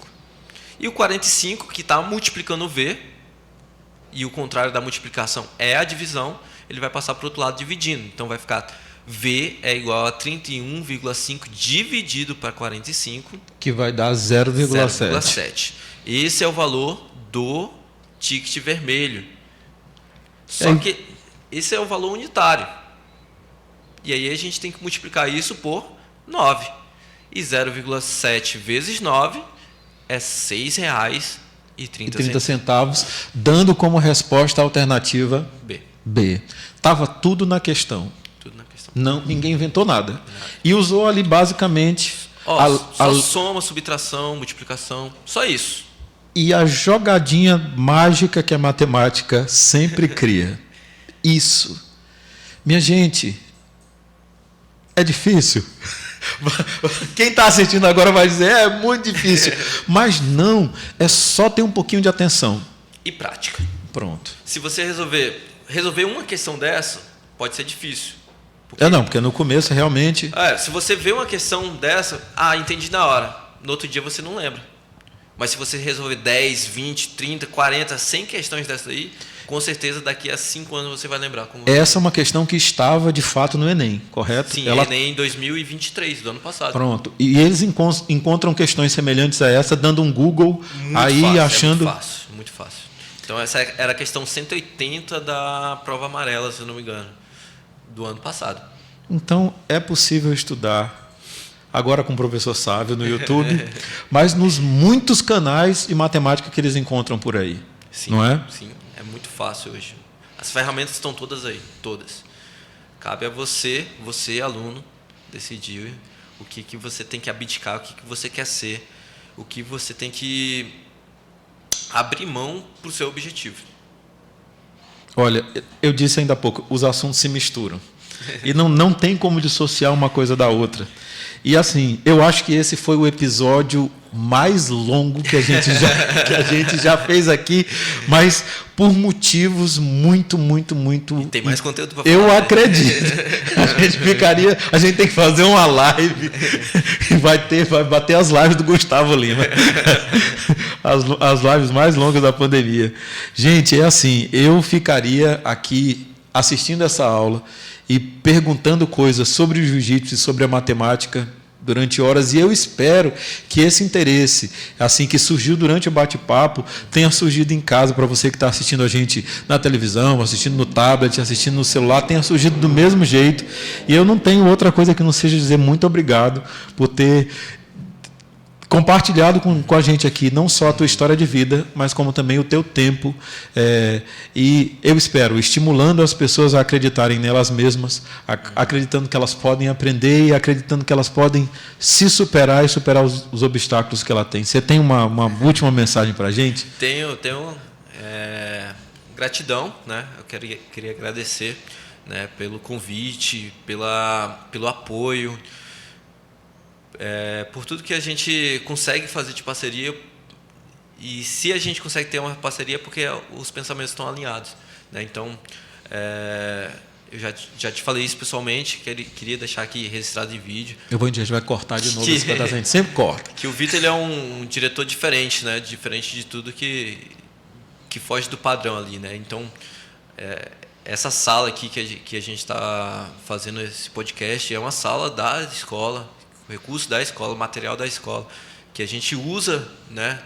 E o 45, que está multiplicando o V, e o contrário da multiplicação é a divisão, ele vai passar para o outro lado dividindo. Então vai ficar V é igual a 31,5 dividido para 45. Que vai dar 0,7. 0,7. Esse é o valor do ticket vermelho. Só que esse é o valor unitário. E aí a gente tem que multiplicar isso por 9. E 0,7 vezes 9 é R$ 6,30, dando como resposta a alternativa B. Estava tudo na questão. Tudo na questão. Não, ninguém inventou nada. E usou ali basicamente só soma, subtração, multiplicação, só isso. E a jogadinha mágica que a matemática sempre cria. Isso. Minha gente, é difícil. Quem está assistindo agora vai dizer, é muito difícil. Mas não, é só ter um pouquinho de atenção. E prática. Pronto. Se você resolver uma questão dessa, pode ser difícil. Porque no começo realmente... se você vê uma questão dessa, entendi na hora. No outro dia você não lembra. Mas se você resolver 10, 20, 30, 40, 100 questões dessa aí, com certeza daqui a 5 anos você vai lembrar. Essa é uma questão que estava de fato no Enem, correto? Sim, Enem em 2023, do ano passado. Pronto. E eles encontram questões semelhantes a essa, dando um Google, muito aí fácil, achando... muito fácil. Então essa era a questão 180 da prova amarela, se eu não me engano, do ano passado. Então é possível estudar agora com o professor Sávio no YouTube, mas nos muitos canais de matemática que eles encontram por aí. Sim, não é? Sim, é muito fácil hoje. As ferramentas estão todas aí, todas. Cabe a você aluno, decidir o que você tem que abdicar, o que você quer ser, o que você tem que abrir mão para o seu objetivo. Olha, eu disse ainda há pouco, os assuntos se misturam. E não tem como dissociar uma coisa da outra. E assim, eu acho que esse foi o episódio mais longo que a gente já fez aqui, mas por motivos muito... E tem mais conteúdo para falar. Eu acredito. A gente tem que fazer uma live e vai bater as lives do Gustavo Lima. As lives mais longas da pandemia. Gente, é assim, eu ficaria aqui assistindo essa aula e perguntando coisas sobre o jiu-jitsu e sobre a matemática durante horas, e eu espero que esse interesse, assim, que surgiu durante o bate-papo, tenha surgido em casa para você que está assistindo a gente na televisão, assistindo no tablet, assistindo no celular, tenha surgido do mesmo jeito. E eu não tenho outra coisa que não seja dizer muito obrigado por ter compartilhado com a gente aqui não só a tua história de vida, mas como também o teu tempo, e eu espero, estimulando as pessoas a acreditarem nelas mesmas, acreditando que elas podem aprender e acreditando que elas podem se superar e superar os obstáculos que ela tem. Você tem uma última mensagem para a gente? Tenho gratidão, né? Eu queria agradecer, né, pelo convite, pelo apoio, por tudo que a gente consegue fazer de parceria. E se a gente consegue ter uma parceria, é porque os pensamentos estão alinhados, né? Então, eu já te falei isso pessoalmente, queria deixar aqui registrado em vídeo. A gente vai cortar de novo esse pedaço, a gente sempre corta. Que o Vitor, ele é um diretor diferente, né? Diferente de tudo que foge do padrão ali, né? Então, essa sala aqui que a gente está fazendo esse podcast é uma sala da escola, recurso da escola, material da escola, que a gente usa, né,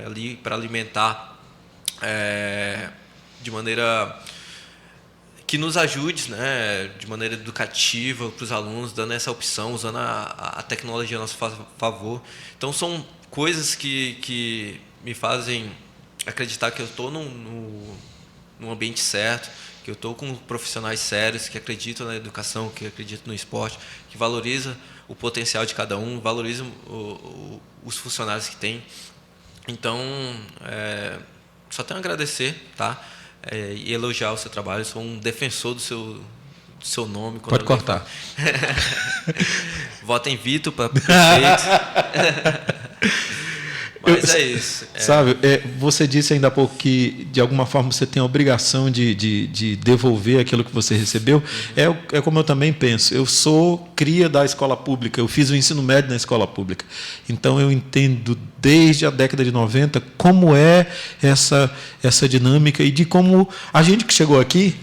ali para alimentar de maneira que nos ajude, né, de maneira educativa para os alunos, dando essa opção, usando a tecnologia a nosso favor. Então, são coisas que me fazem acreditar que eu estou num ambiente certo, que eu estou com profissionais sérios que acreditam na educação, que acreditam no esporte, que valoriza o potencial de cada um, valoriza os funcionários que tem. Então, só tenho a agradecer, tá? E elogiar o seu trabalho. Eu sou um defensor do seu nome. Pode cortar. Votem Vitor para prefeito. Mas é isso. Sabe, você disse ainda há pouco que, de alguma forma, você tem a obrigação de devolver aquilo que você recebeu. É como eu também penso. Eu sou cria da escola pública, eu fiz o ensino médio na escola pública. Então, eu entendo, desde a década de 90, como é essa dinâmica e de como a gente que chegou aqui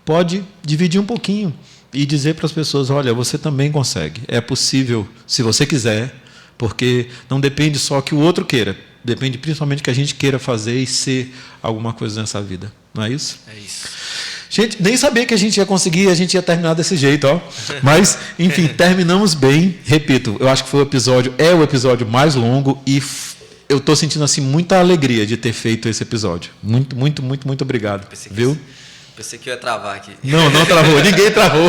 pode dividir um pouquinho e dizer para as pessoas, olha, você também consegue. É possível, se você quiser, porque não depende só que o outro queira, depende principalmente que a gente queira fazer e ser alguma coisa nessa vida. Não é isso? É isso. Gente, nem sabia que a gente ia conseguir, a gente ia terminar desse jeito, ó. Mas, enfim, terminamos bem. Repito, eu acho que foi o episódio mais longo e eu estou sentindo assim muita alegria de ter feito esse episódio. Muito, muito, muito, muito obrigado. Pensei que eu ia travar aqui. Não travou, ninguém travou.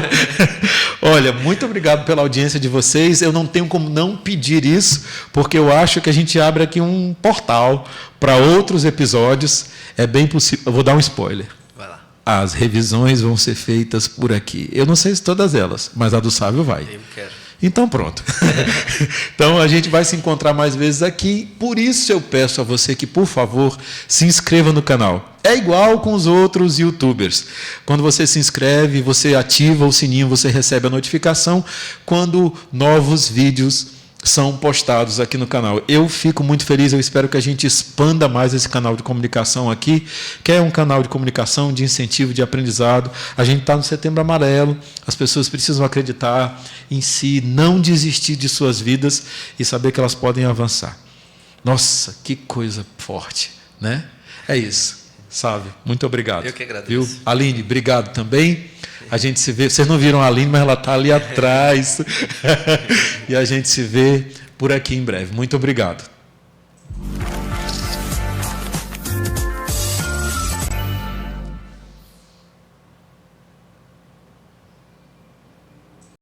Olha, muito obrigado pela audiência de vocês. Eu não tenho como não pedir isso, porque eu acho que a gente abre aqui um portal para outros episódios. É bem possível. Eu vou dar um spoiler. Vai lá. As revisões vão ser feitas por aqui. Eu não sei se todas elas, mas a do Sávio vai. Eu quero. Então, pronto. Então, a gente vai se encontrar mais vezes aqui. Por isso, eu peço a você que, por favor, se inscreva no canal. É igual com os outros YouTubers. Quando você se inscreve, você ativa o sininho, você recebe a notificação quando novos vídeos são postados aqui no canal. Eu fico muito feliz, eu espero que a gente expanda mais esse canal de comunicação aqui, que é um canal de comunicação, de incentivo, de aprendizado. A gente está no Setembro Amarelo, as pessoas precisam acreditar em si, não desistir de suas vidas e saber que elas podem avançar. Nossa, que coisa forte, né? É isso, sabe? Muito obrigado. Eu que agradeço. Viu? Aline, obrigado também. A gente se vê, vocês não viram a Aline, mas ela está ali atrás. E a gente se vê por aqui em breve. Muito obrigado.